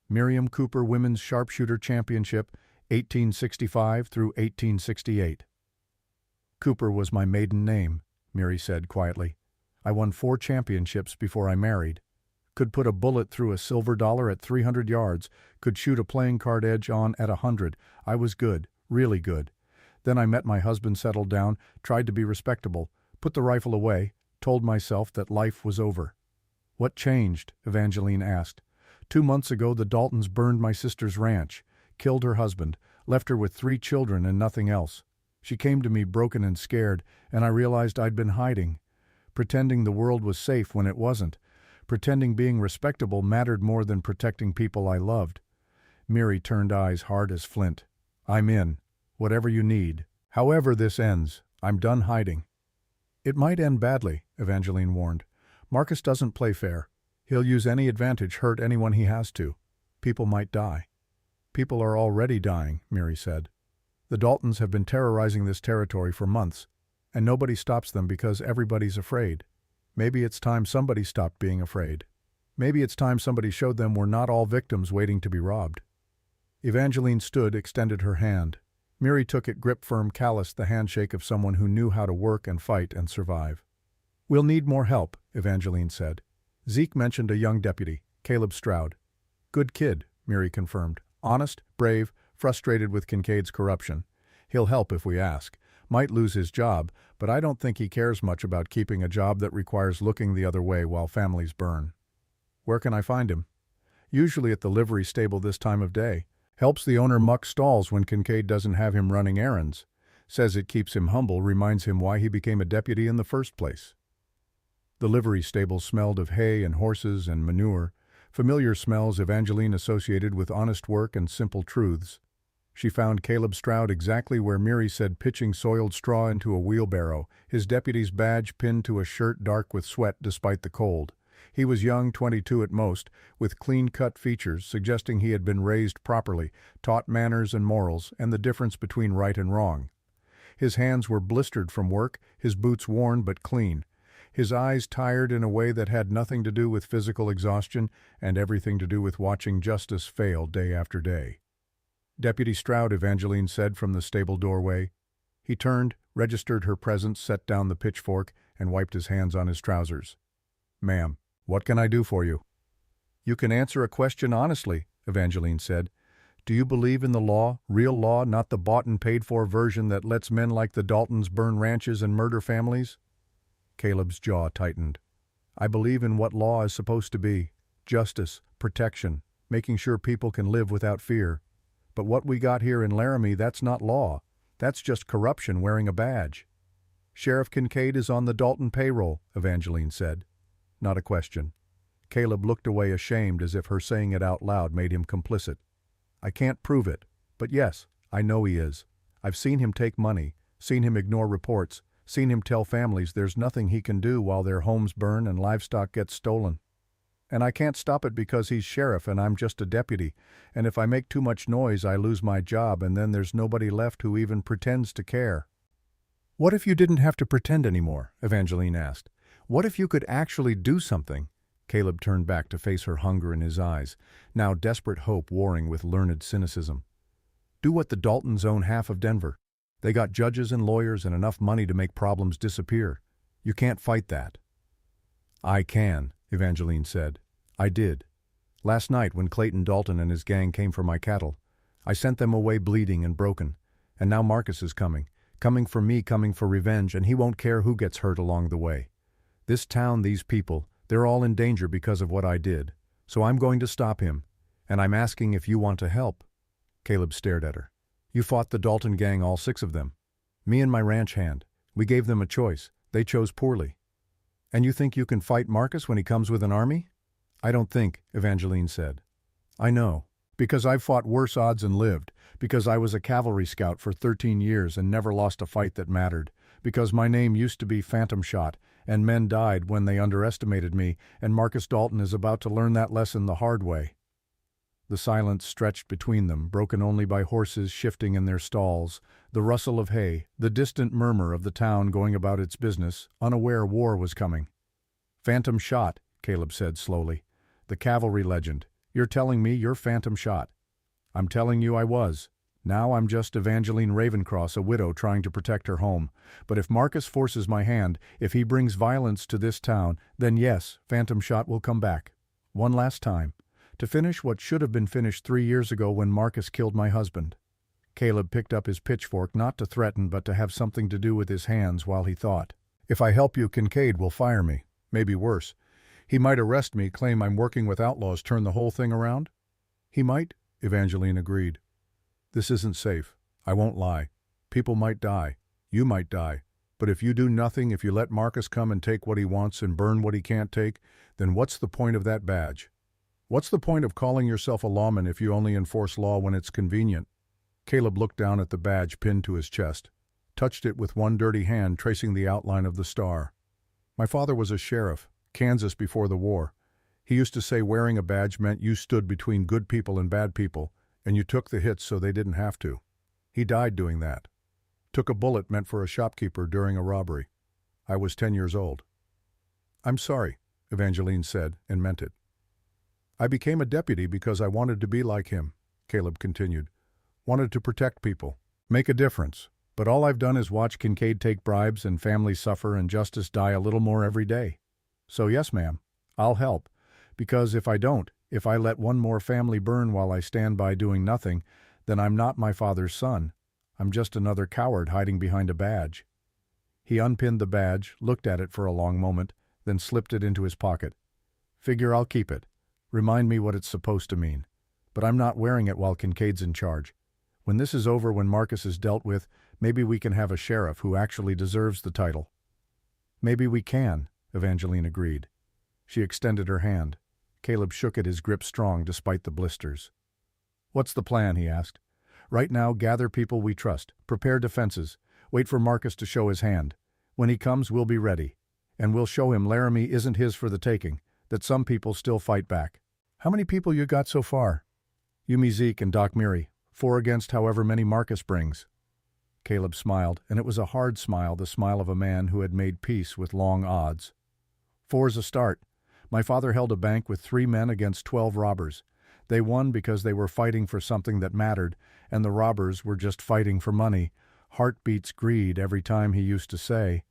Miriam Cooper Women's Sharpshooter Championship, 1865 through 1868. Cooper was my maiden name, Miri said quietly. I won 4 championships before I married. Could put a bullet through a silver dollar at 300 yards, could shoot a playing card edge on at 100. I was good, really good. Then I met my husband, settled down, tried to be respectable, put the rifle away, told myself that life was over. What changed? Evangeline asked. 2 months ago the Daltons burned my sister's ranch, killed her husband, left her with 3 children and nothing else. She came to me broken and scared, and I realized I'd been hiding. Pretending the world was safe when it wasn't. Pretending being respectable mattered more than protecting people I loved. Miri turned eyes hard as flint. I'm in. Whatever you need. However this ends, I'm done hiding. It might end badly, Evangeline warned. Marcus doesn't play fair. He'll use any advantage, hurt anyone he has to. People might die. People are already dying, Miri said. The Daltons have been terrorizing this territory for months, and nobody stops them because everybody's afraid. Maybe it's time somebody stopped being afraid. Maybe it's time somebody showed them we're not all victims waiting to be robbed. Evangeline stood, extended her hand. Miri took it, grip firm, calloused, the handshake of someone who knew how to work and fight and survive. We'll need more help, Evangeline said. Zeke mentioned a young deputy, Caleb Stroud. Good kid, Miri confirmed. Honest, brave, frustrated with Kincaid's corruption. He'll help if we ask. Might lose his job, but I don't think he cares much about keeping a job that requires looking the other way while families burn. Where can I find him? Usually at the livery stable this time of day. Helps the owner muck stalls when Kincaid doesn't have him running errands. Says it keeps him humble, reminds him why he became a deputy in the first place. The livery stable smelled of hay and horses and manure, familiar smells Evangeline associated with honest work and simple truths. She found Caleb Stroud exactly where Miri said, pitching soiled straw into a wheelbarrow, his deputy's badge pinned to a shirt dark with sweat despite the cold. He was young, 22 at most, with clean-cut features, suggesting he had been raised properly, taught manners and morals, and the difference between right and wrong. His hands were blistered from work, his boots worn but clean. His eyes tired in a way that had nothing to do with physical exhaustion and everything to do with watching justice fail day after day. Deputy Stroud, Evangeline said from the stable doorway. He turned, registered her presence, set down the pitchfork, and wiped his hands on his trousers. Ma'am, what can I do for you? You can answer a question honestly, Evangeline said. Do you believe in the law, real law, not the bought and paid for version that lets men like the Daltons burn ranches and murder families? Caleb's jaw tightened. I believe in what law is supposed to be. Justice, protection, making sure people can live without fear. But what we got here in Laramie, that's not law. That's just corruption wearing a badge. Sheriff Kincaid is on the Dalton payroll, Evangeline said. Not a question. Caleb looked away ashamed, as if her saying it out loud made him complicit. I can't prove it, but yes, I know he is. I've seen him take money, seen him ignore reports, seen him tell families there's nothing he can do while their homes burn and livestock gets stolen. And I can't stop it because he's sheriff and I'm just a deputy, and if I make too much noise I lose my job and then there's nobody left who even pretends to care. What if you didn't have to pretend anymore? Evangeline asked. What if you could actually do something? Caleb turned back to face her hunger in his eyes, now desperate hope warring with learned cynicism. Do what the Daltons own half of Denver. They got judges and lawyers and enough money to make problems disappear. You can't fight that. I can, Evangeline said. I did. Last night when Clayton Dalton and his gang came for my cattle, I sent them away bleeding and broken. And now Marcus is coming. Coming for me, coming for revenge, and he won't care who gets hurt along the way. This town, these people, they're all in danger because of what I did. So I'm going to stop him. And I'm asking if you want to help. Caleb stared at her. You fought the Dalton gang, all 6 of them. Me and my ranch hand. We gave them a choice. They chose poorly. And you think you can fight Marcus when he comes with an army? I don't think, Evangeline said. I know. Because I've fought worse odds and lived. Because I was a cavalry scout for 13 years and never lost a fight that mattered. Because my name used to be Phantom Shot, and men died when they underestimated me, and Marcus Dalton is about to learn that lesson the hard way. The silence stretched between them, broken only by horses shifting in their stalls, the rustle of hay, the distant murmur of the town going about its business, unaware war was coming. Phantom Shot, Caleb said slowly. The cavalry legend. You're telling me you're Phantom Shot. I'm telling you I was. Now I'm just Evangeline Ravencross, a widow trying to protect her home. But if Marcus forces my hand, if he brings violence to this town, then yes, Phantom Shot will come back. One last time. To finish what should have been finished 3 years ago when Marcus killed my husband. Caleb picked up his pitchfork not to threaten but to have something to do with his hands while he thought. If I help you, Kincaid will fire me. Maybe worse. He might arrest me, claim I'm working with outlaws, turn the whole thing around. He might, Evangeline agreed. This isn't safe. I won't lie. People might die. You might die. But if you do nothing, if you let Marcus come and take what he wants and burn what he can't take, then what's the point of that badge? What's the point of calling yourself a lawman if you only enforce law when it's convenient? Caleb looked down at the badge pinned to his chest, touched it with one dirty hand tracing the outline of the star. My father was a sheriff, Kansas before the war. He used to say wearing a badge meant you stood between good people and bad people, and you took the hits so they didn't have to. He died doing that. Took a bullet meant for a shopkeeper during a robbery. I was 10 years old. I'm sorry, Evangeline said, and meant it. I became a deputy because I wanted to be like him, Caleb continued. Wanted to protect people, make a difference. But all I've done is watch Kincaid take bribes and families suffer and justice die a little more every day. So yes, ma'am, I'll help. Because if I don't, if I let one more family burn while I stand by doing nothing, then I'm not my father's son. I'm just another coward hiding behind a badge. He unpinned the badge, looked at it for a long moment, then slipped it into his pocket. Figure I'll keep it. Remind me what it's supposed to mean. But I'm not wearing it while Kincaid's in charge. When this is over, when Marcus is dealt with, maybe we can have a sheriff who actually deserves the title. Maybe we can, Evangeline agreed. She extended her hand. Caleb shook it, his grip strong despite the blisters. What's the plan, he asked. Right now, gather people we trust, prepare defenses, wait for Marcus to show his hand. When he comes, we'll be ready. And we'll show him Laramie isn't his for the taking, that some people still fight back. How many people you got so far? You, me, Zeke, and Doc Meary. 4 against however many Marcus brings. Caleb smiled, and it was a hard smile, the smile of a man who had made peace with long odds. 4's a start. My father held a bank with 3 men against 12 robbers. They won because they were fighting for something that mattered, and the robbers were just fighting for money. Heart beats greed every time, he used to say.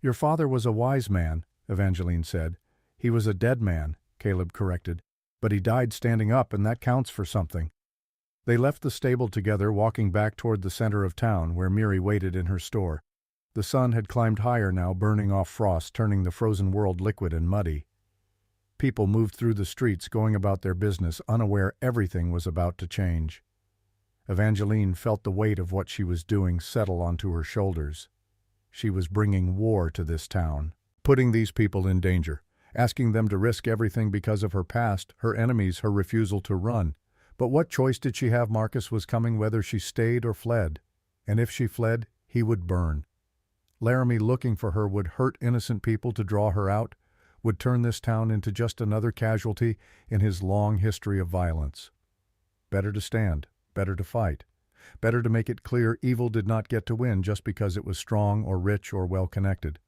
Your father was a wise man, Evangeline said. He was a dead man, Caleb corrected, but he died standing up, and that counts for something. They left the stable together, walking back toward the center of town, where Meary waited in her store. The sun had climbed higher now, burning off frost, turning the frozen world liquid and muddy. People moved through the streets, going about their business, unaware everything was about to change. Evangeline felt the weight of what she was doing settle onto her shoulders. She was bringing war to this town, putting these people in danger, asking them to risk everything because of her past, her enemies, her refusal to run. But what choice did she have? Marcus was coming whether she stayed or fled. And if she fled, he would burn. Laramie looking for her would hurt innocent people to draw her out, would turn this town into just another casualty in his long history of violence. Better to stand, better to fight, better to make it clear evil did not get to win just because it was strong or rich or well-connected.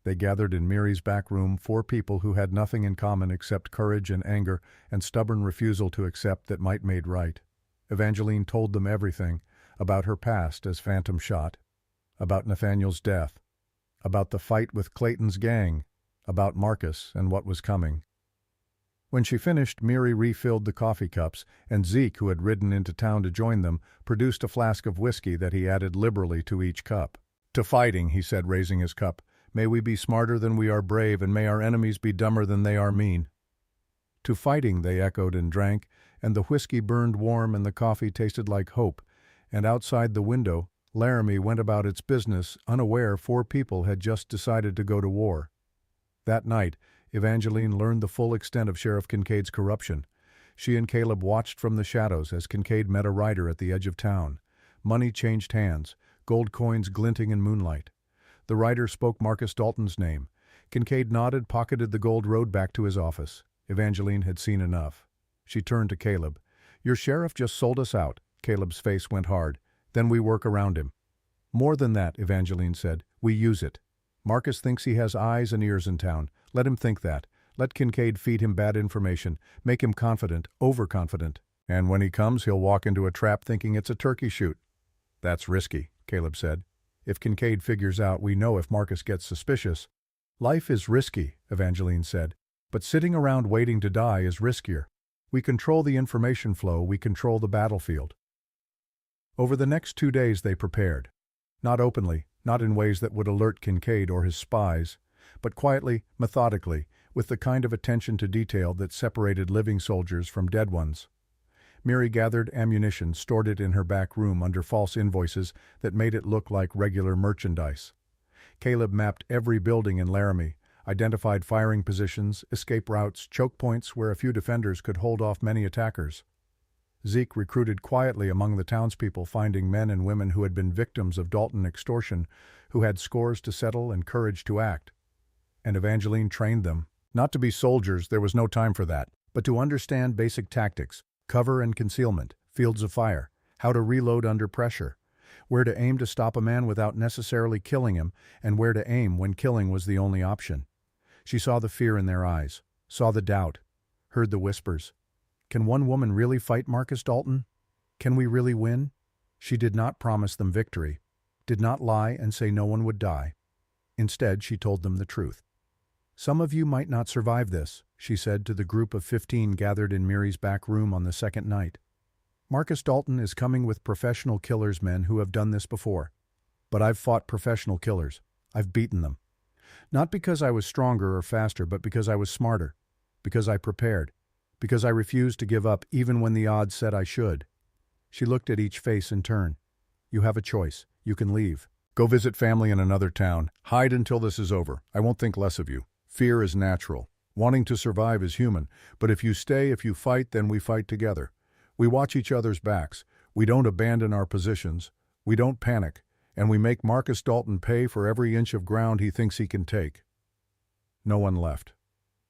They gathered in Miri's back room, 4 people who had nothing in common except courage and anger and stubborn refusal to accept that might made right. Evangeline told them everything, about her past as Phantom shot, about Nathaniel's death, about the fight with Clayton's gang, about Marcus and what was coming. When she finished, Miri refilled the coffee cups, and Zeke, who had ridden into town to join them, produced a flask of whiskey that he added liberally to each cup. "To fighting," he said, raising his cup. "May we be smarter than we are brave, and may our enemies be dumber than they are mean." "To fighting," they echoed and drank, and the whiskey burned warm and the coffee tasted like hope, and outside the window, Laramie went about its business, unaware 4 people had just decided to go to war. That night, Evangeline learned the full extent of Sheriff Kincaid's corruption. She and Caleb watched from the shadows as Kincaid met a rider at the edge of town. Money changed hands, gold coins glinting in moonlight. The rider spoke Marcus Dalton's name. Kincaid nodded, pocketed the gold, rode back to his office. Evangeline had seen enough. She turned to Caleb. "Your sheriff just sold us out." Caleb's face went hard. "Then we work around him." "More than that," Evangeline said. "We use it. Marcus thinks he has eyes and ears in town. Let him think that. Let Kincaid feed him bad information, make him confident, overconfident. And when he comes, he'll walk into a trap thinking it's a turkey shoot." "That's risky," Caleb said. "If Kincaid figures out, we know if Marcus gets suspicious." "Life is risky," Evangeline said, "but sitting around waiting to die is riskier. We control the information flow, we control the battlefield." Over the next 2 days they prepared. Not openly, not in ways that would alert Kincaid or his spies, but quietly, methodically, with the kind of attention to detail that separated living soldiers from dead ones. Miri gathered ammunition, stored it in her back room under false invoices that made it look like regular merchandise. Caleb mapped every building in Laramie, identified firing positions, escape routes, choke points where a few defenders could hold off many attackers. Zeke recruited quietly among the townspeople, finding men and women who had been victims of Dalton extortion, who had scores to settle and courage to act. And Evangeline trained them. Not to be soldiers, there was no time for that, but to understand basic tactics, cover and concealment, fields of fire, how to reload under pressure, where to aim to stop a man without necessarily killing him, and where to aim when killing was the only option. She saw the fear in their eyes, saw the doubt, heard the whispers. Can one woman really fight Marcus Dalton? Can we really win? She did not promise them victory, did not lie and say no one would die. Instead, she told them the truth. "Some of you might not survive this," she said to the group of 15 gathered in Miri's back room on the second night. "Marcus Dalton is coming with professional killers, men who have done this before. But I've fought professional killers. I've beaten them. Not because I was stronger or faster, but because I was smarter, because I prepared, because I refused to give up even when the odds said I should." She looked at each face in turn. "You have a choice. You can leave. Go visit family in another town. Hide until this is over. I won't think less of you. Fear is natural. Wanting to survive is human. But if you stay, if you fight, then we fight together. We watch each other's backs. We don't abandon our positions. We don't panic. And we make Marcus Dalton pay for every inch of ground he thinks he can take." No one left.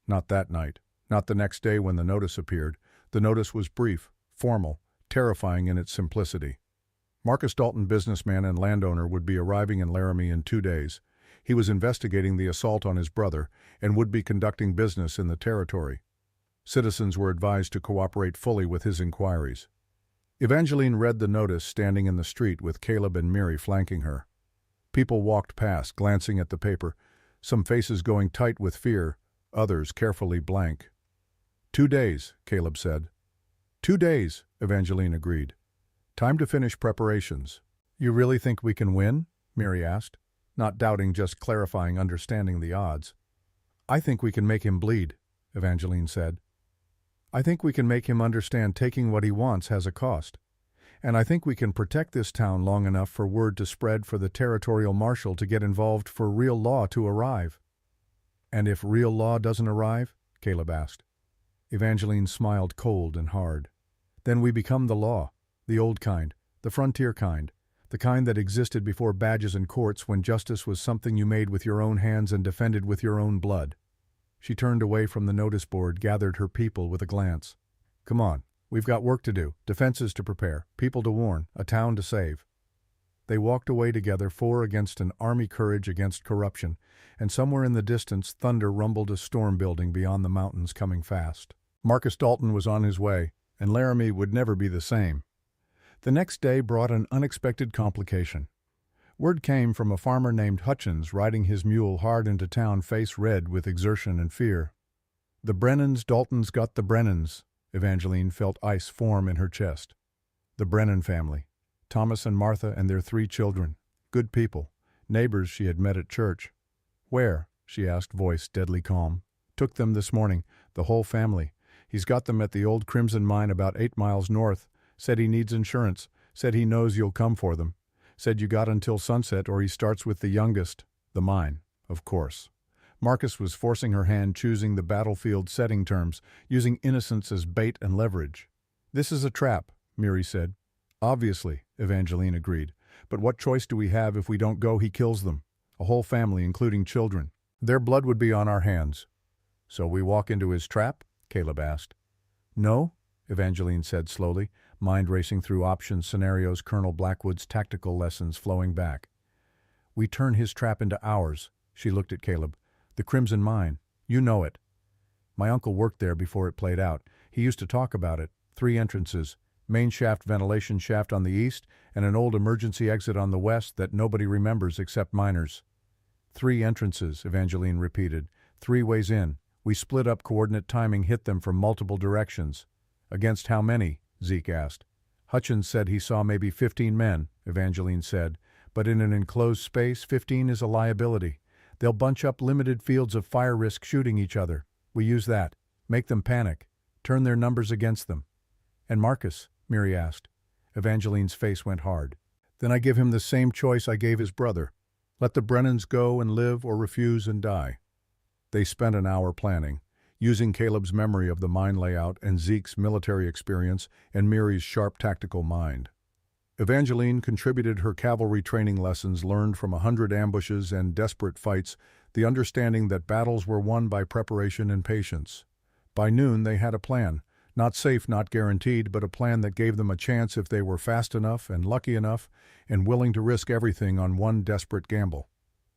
Not that night. Not the next day when the notice appeared. The notice was brief, formal, terrifying in its simplicity. Marcus Dalton, businessman and landowner, would be arriving in Laramie in 2 days. He was investigating the assault on his brother and would be conducting business in the territory. Citizens were advised to cooperate fully with his inquiries. Evangeline read the notice standing in the street with Caleb and Miri flanking her. People walked past, glancing at the paper, some faces going tight with fear, others carefully blank. 2 days, Caleb said. 2 days, Evangeline agreed. Time to finish preparations. You really think we can win? Miri asked, not doubting, just clarifying, understanding the odds. I think we can make him bleed, Evangeline said. I think we can make him understand taking what he wants has a cost. And I think we can protect this town long enough for word to spread for the territorial marshal to get involved, for real law to arrive. And if real law doesn't arrive? Caleb asked. Evangeline smiled cold and hard. Then we become the law, the old kind, the frontier kind, the kind that existed before badges and courts, when justice was something you made with your own hands and defended with your own blood. She turned away from the notice board, gathered her people with a glance. Come on, we've got work to do, defenses to prepare, people to warn, a town to save. They walked away together, 4 against an army, courage against corruption, and somewhere in the distance thunder rumbled, a storm building beyond the mountains, coming fast. Marcus Dalton was on his way, and Laramie would never be the same. The next day brought an unexpected complication. Word came from a farmer named Hutchins riding his mule hard into town, face red with exertion and fear. The Brennans, Dalton's got the Brennans. Evangeline felt ice form in her chest. The Brennan family. Thomas and Martha and their 3 children. Good people. Neighbors she had met at church. Where? She asked, voice deadly calm. Took them this morning. The whole family. He's got them at the old Crimson Mine about 8 miles north. Said he needs insurance. Said he knows you'll come for them. Said you got until sunset or he starts with the youngest. The mine, of course. Marcus was forcing her hand, choosing the battlefield setting terms, using innocence as bait and leverage. This is a trap, Miri said. Obviously, Evangeline agreed. But what choice do we have? If we don't go, he kills them. A whole family, including children. Their blood would be on our hands. So we walk into his trap? Caleb asked. No, Evangeline said slowly, mind racing through options, scenarios, Colonel Blackwood's tactical lessons flowing back. We turn his trap into ours. She looked at Caleb. The Crimson Mine. You know it. My uncle worked there before it played out. He used to talk about it. 3 entrances. Main shaft, ventilation shaft on the east, and an old emergency exit on the west that nobody remembers except miners. 3 entrances, Evangeline repeated. 3 ways in. We split up, coordinate timing hit them from multiple directions. Against how many? Zeke asked. Hutchins said he saw maybe 15 men, Evangeline said. But in an enclosed space, 15 is a liability. They'll bunch up, limited fields of fire, risk shooting each other. We use that. Make them panic. Turn their numbers against them. And Marcus? Miri asked. Evangeline's face went hard. Then I give him the same choice I gave his brother. Let the Brennans go and live or refuse and die. They spent an hour planning, using Caleb's memory of the mine layout and Zeke's military experience and Miri's sharp tactical mind. Evangeline contributed her cavalry training lessons learned from 100 ambushes and desperate fights, the understanding that battles were won by preparation and patience. By noon they had a plan, not safe, not guaranteed, but a plan that gave them a chance if they were fast enough and lucky enough and willing to risk everything on one desperate gamble.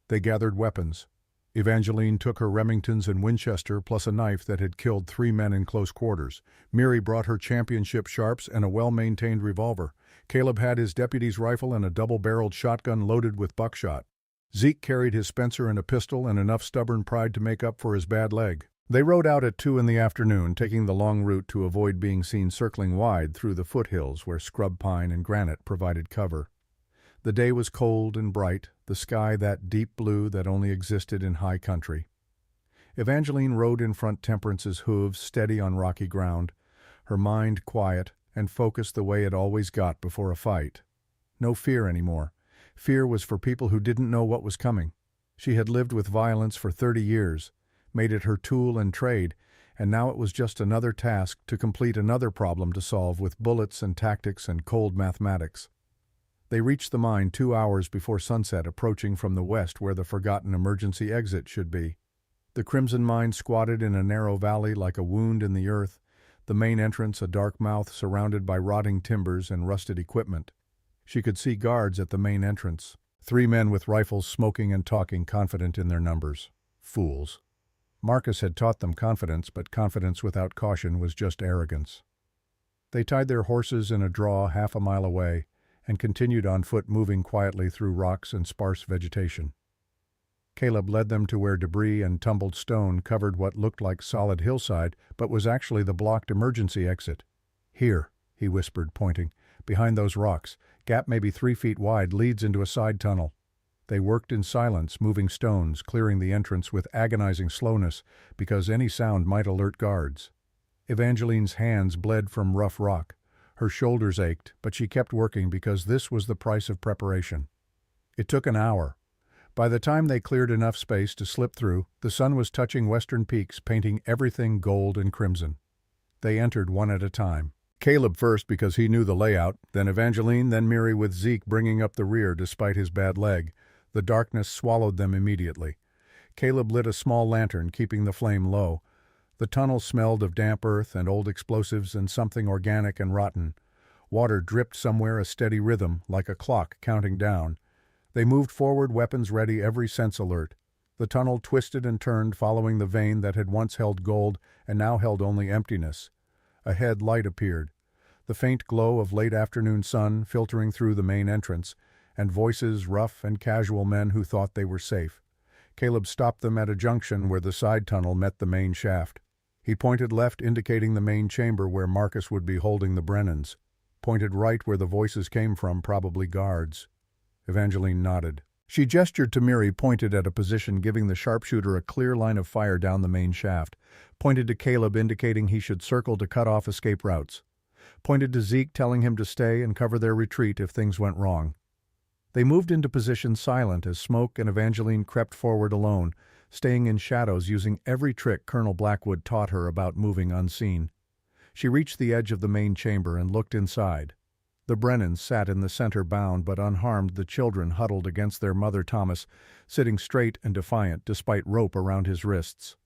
They gathered weapons. Evangeline took her Remingtons and Winchester plus a knife that had killed 3 men in close quarters. Miri brought her championship sharps and a well-maintained revolver. Caleb had his deputy's rifle and a double-barreled shotgun loaded with buckshot. Zeke carried his Spencer and a pistol and enough stubborn pride to make up for his bad leg. They rode out at 2 in the afternoon, taking the long route to avoid being seen circling wide through the foothills where scrub pine and granite provided cover. The day was cold and bright, the sky that deep blue that only existed in high country. Evangeline rode in front, Temperance's hooves steady on rocky ground, her mind quiet and focused the way it always got before a fight. No fear anymore. Fear was for people who didn't know what was coming. She had lived with violence for 30 years, made it her tool and trade, and now it was just another task to complete, another problem to solve with bullets and tactics and cold mathematics. They reached the mine 2 hours before sunset, approaching from the west where the forgotten emergency exit should be. The Crimson Mine squatted in a narrow valley like a wound in the earth, the main entrance a dark mouth surrounded by rotting timbers and rusted equipment. She could see guards at the main entrance, 3 men with rifles smoking and talking, confident in their numbers. Fools. Marcus had taught them confidence, but confidence without caution was just arrogance. They tied their horses in a draw half a mile away and continued on foot, moving quietly through rocks and sparse vegetation. Caleb led them to where debris and tumbled stone covered what looked like solid hillside, but was actually the blocked emergency exit. Here, he whispered, pointing. Behind those rocks, gap maybe 3 feet wide, leads into a side tunnel. They worked in silence, moving stones, clearing the entrance with agonizing slowness, because any sound might alert guards. Evangeline's hands bled from rough rock. Her shoulders ached, but she kept working because this was the price of preparation. It took an hour. By the time they cleared enough space to slip through, the sun was touching western peaks, painting everything gold and crimson. They entered one at a time. Caleb first because he knew the layout, then Evangeline, then Miri with Zeke bringing up the rear despite his bad leg. The darkness swallowed them immediately. Caleb lit a small lantern, keeping the flame low. The tunnel smelled of damp earth and old explosives and something organic and rotten. Water dripped somewhere, a steady rhythm, like a clock counting down. They moved forward, weapons ready, every sense alert. The tunnel twisted and turned, following the vein that had once held gold and now held only emptiness. Ahead, light appeared. The faint glow of late afternoon sun filtering through the main entrance, and voices, rough and casual men who thought they were safe. Caleb stopped them at a junction where the side tunnel met the main shaft. He pointed left, indicating the main chamber where Marcus would be holding the Brennans. Pointed right where the voices came from, probably guards. Evangeline nodded. She gestured to Miri, pointed at a position giving the sharpshooter a clear line of fire down the main shaft. Pointed to Caleb, indicating he should circle to cut off escape routes. Pointed to Zeke, telling him to stay and cover their retreat if things went wrong. They moved into position, silent, as Smoke and Evangeline crept forward alone, staying in shadows, using every trick Colonel Blackwood taught her about moving unseen. She reached the edge of the main chamber and looked inside. The Brennans sat in the center, bound but unharmed, the children huddled against their mother Thomas, sitting straight and defiant despite rope around his wrists.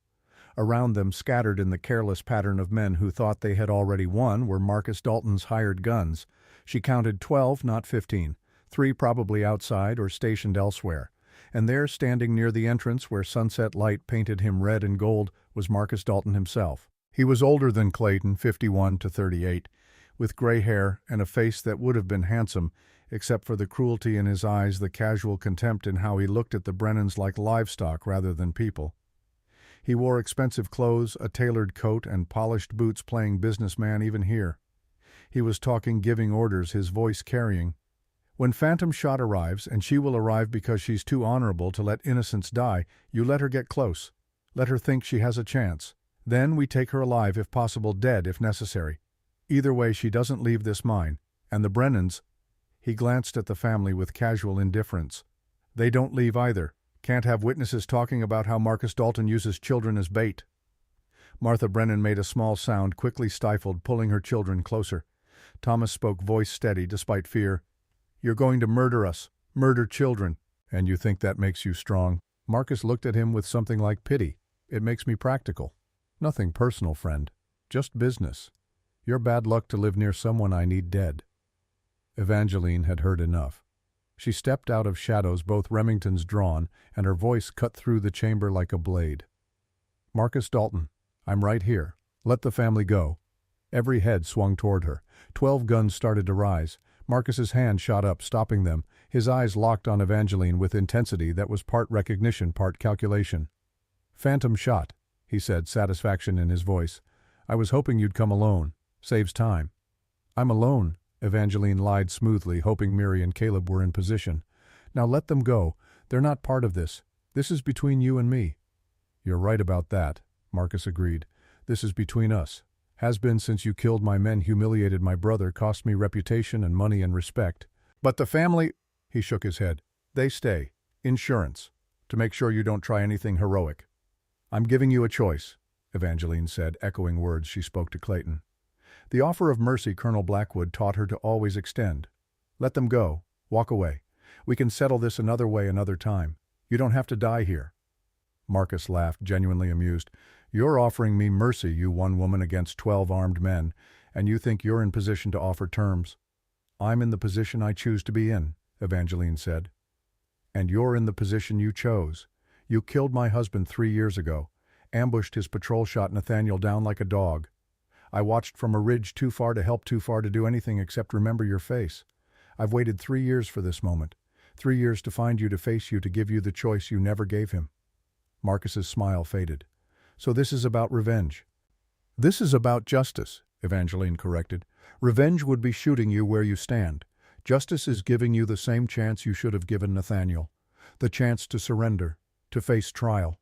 Around them, scattered in the careless pattern of men who thought they had already won, were Marcus Dalton's hired guns. She counted 12, not 15, 3 probably outside or stationed elsewhere. And there, standing near the entrance where sunset light painted him red and gold, was Marcus Dalton himself. He was older than Clayton, 51 to 38, with gray hair and a face that would have been handsome, except for the cruelty in his eyes, the casual contempt in how he looked at the Brennans like livestock rather than people. He wore expensive clothes, a tailored coat, and polished boots, playing businessman even here. He was talking, giving orders, his voice carrying. When Phantom Shot arrives, and she will arrive because she's too honorable to let innocents die, you let her get close. Let her think she has a chance. Then we take her alive, if possible, dead if necessary. Either way, she doesn't leave this mine. And the Brennans— he glanced at the family with casual indifference. They don't leave either. Can't have witnesses talking about how Marcus Dalton uses children as bait. Martha Brennan made a small sound, quickly stifled, pulling her children closer. Thomas spoke, voice steady despite fear. You're going to murder us. Murder children. And you think that makes you strong? Marcus looked at him with something like pity. It makes me practical. Nothing personal, friend. Just business. You're bad luck to live near someone I need dead. Evangeline had heard enough. She stepped out of shadows, both Remingtons drawn, and her voice cut through the chamber like a blade. Marcus Dalton, I'm right here. Let the family go. Every head swung toward her. 12 guns started to rise. Marcus's hand shot up, stopping them, his eyes locked on Evangeline with intensity that was part recognition, part calculation. Phantom Shot, he said, satisfaction in his voice. I was hoping you'd come alone. Saves time. I'm alone, Evangeline lied smoothly, hoping Miri and Caleb were in position. Now let them go. They're not part of this. This is between you and me. You're right about that, Marcus agreed. This is between us. Has been since you killed my men, humiliated my brother, cost me reputation and money and respect. But the family— he shook his head. They stay. Insurance. To make sure you don't try anything heroic. I'm giving you a choice, Evangeline said, echoing words she spoke to Clayton. The offer of mercy Colonel Blackwood taught her to always extend. Let them go. Walk away. We can settle this another way another time. You don't have to die here. Marcus laughed, genuinely amused. You're offering me mercy, you one woman against 12 armed men, and you think you're in position to offer terms. I'm in the position I choose to be in, Evangeline said. And you're in the position you chose. You killed my husband 3 years ago, ambushed his patrol, shot Nathaniel down like a dog. I watched from a ridge too far to help, too far to do anything except remember your face. I've waited 3 years for this moment. 3 years to find you, to face you, to give you the choice you never gave him. Marcus's smile faded. So this is about revenge. This is about justice, Evangeline corrected. Revenge would be shooting you where you stand. Justice is giving you the same chance you should have given Nathaniel. The chance to surrender, to face trial,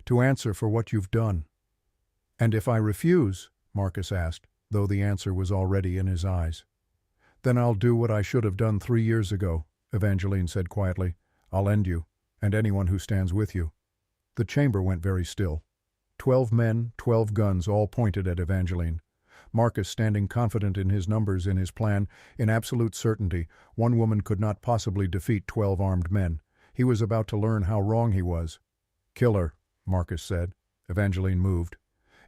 to answer for what you've done. And if I refuse, Marcus asked, though the answer was already in his eyes. Then I'll do what I should have done 3 years ago, Evangeline said quietly. I'll end you, and anyone who stands with you. The chamber went very still. 12 men, 12 guns, all pointed at Evangeline. Marcus standing confident in his numbers, in his plan, in absolute certainty. One woman could not possibly defeat 12 armed men. He was about to learn how wrong he was. Kill her, Marcus said. Evangeline moved.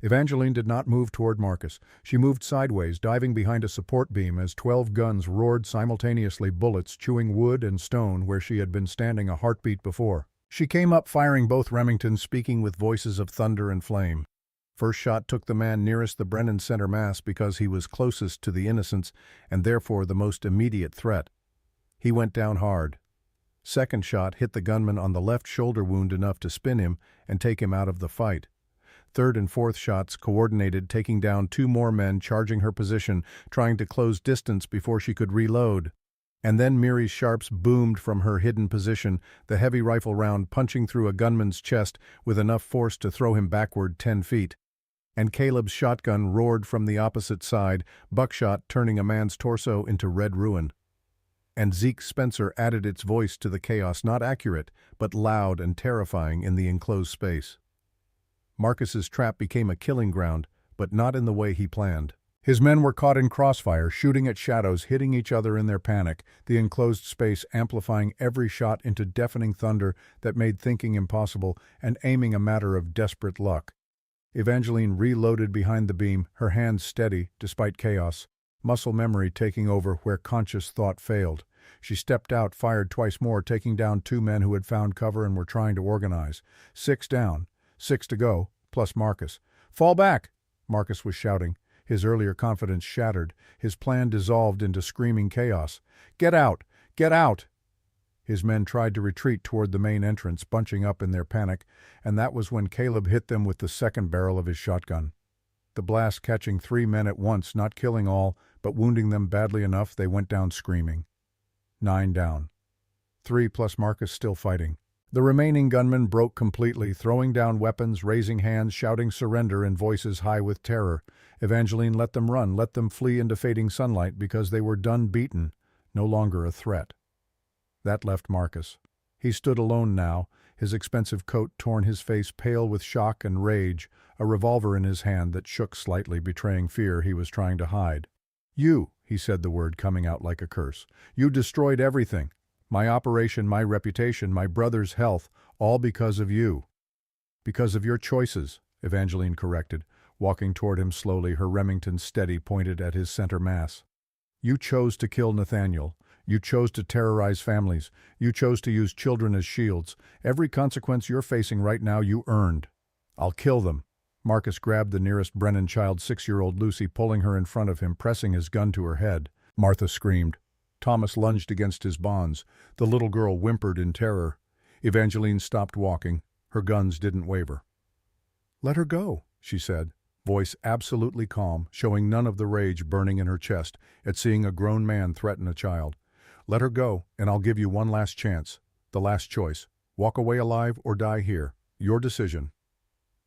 Evangeline did not move toward Marcus. She moved sideways, diving behind a support beam as 12 guns roared simultaneously, bullets chewing wood and stone where she had been standing a heartbeat before. She came up firing both Remingtons, speaking with voices of thunder and flame. First shot took the man nearest the Brennan center mass because he was closest to the innocents and therefore the most immediate threat. He went down hard. Second shot hit the gunman on the left shoulder, wound enough to spin him and take him out of the fight. Third and fourth shots coordinated, taking down 2 more men charging her position, trying to close distance before she could reload. And then Miri's sharps boomed from her hidden position, the heavy rifle round punching through a gunman's chest with enough force to throw him backward 10 feet. And Caleb's shotgun roared from the opposite side, buckshot turning a man's torso into red ruin. And Zeke Spencer added its voice to the chaos, not accurate, but loud and terrifying in the enclosed space. Marcus's trap became a killing ground, but not in the way he planned. His men were caught in crossfire, shooting at shadows, hitting each other in their panic, the enclosed space amplifying every shot into deafening thunder that made thinking impossible and aiming a matter of desperate luck. Evangeline reloaded behind the beam, her hands steady despite chaos, muscle memory taking over where conscious thought failed. She stepped out, fired twice more, taking down 2 men who had found cover and were trying to organize. 6 down. 6 to go, plus Marcus. "Fall back!" Marcus was shouting. His earlier confidence shattered. His plan dissolved into screaming chaos. "Get out! Get out!" His men tried to retreat toward the main entrance, bunching up in their panic, and that was when Caleb hit them with the second barrel of his shotgun. The blast catching 3 men at once, not killing all, but wounding them badly enough they went down screaming. 9 down. 3 plus Marcus still fighting. The remaining gunmen broke completely, throwing down weapons, raising hands, shouting surrender in voices high with terror. Evangeline let them run, let them flee into fading sunlight because they were done beaten, no longer a threat. That left Marcus. He stood alone now, his expensive coat torn, his face pale with shock and rage, a revolver in his hand that shook slightly, betraying fear he was trying to hide. "You," he said, the word coming out like a curse. "You destroyed everything. My operation, my reputation, my brother's health, all because of you." "Because of your choices," Evangeline corrected, walking toward him slowly, her Remington steady, pointed at his center mass. "You chose to kill Nathaniel. You chose to terrorize families. You chose to use children as shields. Every consequence you're facing right now you earned. I'll kill them." Marcus grabbed the nearest Brennan child, 6-year-old Lucy, pulling her in front of him, pressing his gun to her head. Martha screamed. Thomas lunged against his bonds. The little girl whimpered in terror. Evangeline stopped walking. Her guns didn't waver. "Let her go," she said, voice absolutely calm, showing none of the rage burning in her chest at seeing a grown man threaten a child. "Let her go, and I'll give you one last chance. The last choice. Walk away alive or die here. Your decision."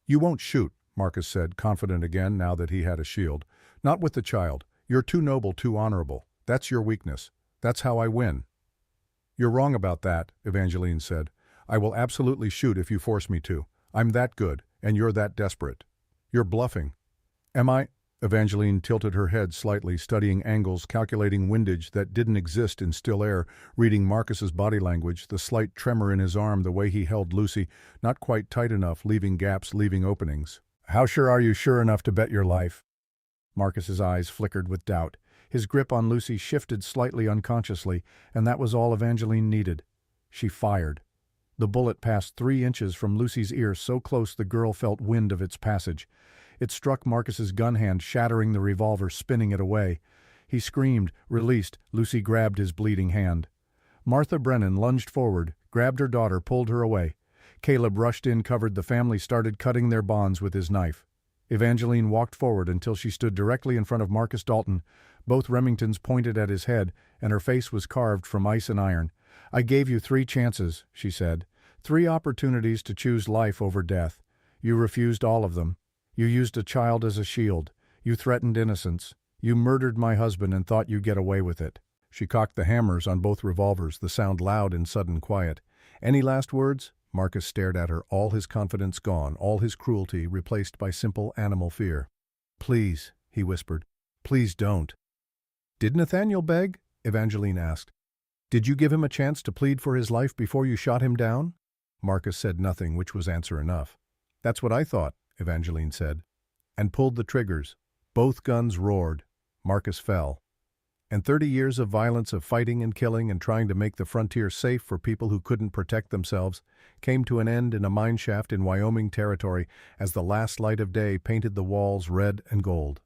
"You won't shoot," Marcus said, confident again now that he had a shield. "Not with the child. You're too noble, too honorable. That's your weakness. That's how I win." "You're wrong about that," Evangeline said. "I will absolutely shoot if you force me to. I'm that good, and you're that desperate. You're bluffing." "Am I?" Evangeline tilted her head slightly, studying angles, calculating windage that didn't exist in still air, reading Marcus's body language, the slight tremor in his arm, the way he held Lucy, not quite tight enough, leaving gaps, leaving openings. "How sure are you, sure enough to bet your life?" Marcus's eyes flickered with doubt. His grip on Lucy shifted slightly unconsciously, and that was all Evangeline needed. She fired. The bullet passed 3 inches from Lucy's ear, so close the girl felt wind of its passage. It struck Marcus's gun hand, shattering the revolver, spinning it away. He screamed, released. Lucy grabbed his bleeding hand. Martha Brennan lunged forward, grabbed her daughter, pulled her away. Caleb rushed in, covered the family, started cutting their bonds with his knife. Evangeline walked forward until she stood directly in front of Marcus Dalton, both Remingtons pointed at his head, and her face was carved from ice and iron. "I gave you 3 chances," she said. 3 opportunities to choose life over death. You refused all of them. You used a child as a shield. You threatened innocence. You murdered my husband and thought you'd get away with it." She cocked the hammers on both revolvers, the sound loud in sudden quiet. "Any last words?" Marcus stared at her, all his confidence gone, all his cruelty replaced by simple animal fear. "Please," he whispered. "Please don't." "Did Nathaniel beg?" Evangeline asked. "Did you give him a chance to plead for his life before you shot him down?" Marcus said nothing, which was answer enough. "That's what I thought," Evangeline said. and pulled the triggers. Both guns roared. Marcus fell. And 30 years of violence, of fighting and killing and trying to make the frontier safe for people who couldn't protect themselves, came to an end in a mineshaft in Wyoming Territory as the last light of day painted the walls red and gold.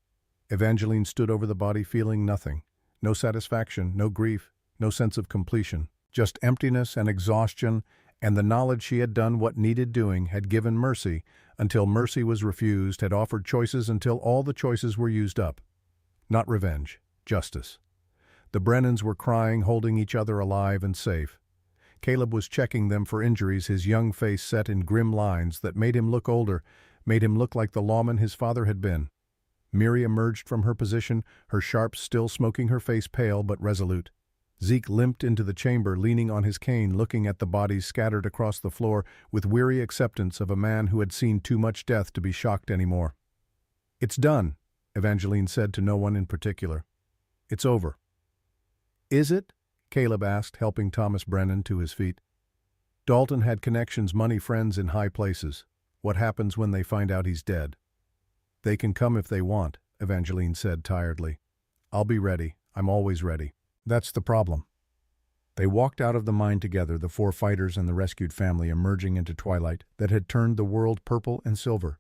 Evangeline stood over the body feeling nothing. No satisfaction, no grief, no sense of completion. Just emptiness and exhaustion, and the knowledge she had done what needed doing, had given mercy until mercy was refused, had offered choices until all the choices were used up. Not revenge, justice. The Brennans were crying, holding each other alive and safe. Caleb was checking them for injuries, his young face set in grim lines that made him look older, made him look like the lawman his father had been. Miri emerged from her position, her sharps still smoking her face pale but resolute. Zeke limped into the chamber, leaning on his cane, looking at the bodies scattered across the floor with weary acceptance of a man who had seen too much death to be shocked anymore. "It's done," Evangeline said to no one in particular. "It's over." "Is it?" Caleb asked, helping Thomas Brennan to his feet. "Dalton had connections, money, friends in high places. What happens when they find out he's dead?" "They can come if they want," Evangeline said tiredly. "I'll be ready. I'm always ready." "That's the problem." They walked out of the mine together, the four fighters and the rescued family emerging into twilight that had turned the world purple and silver.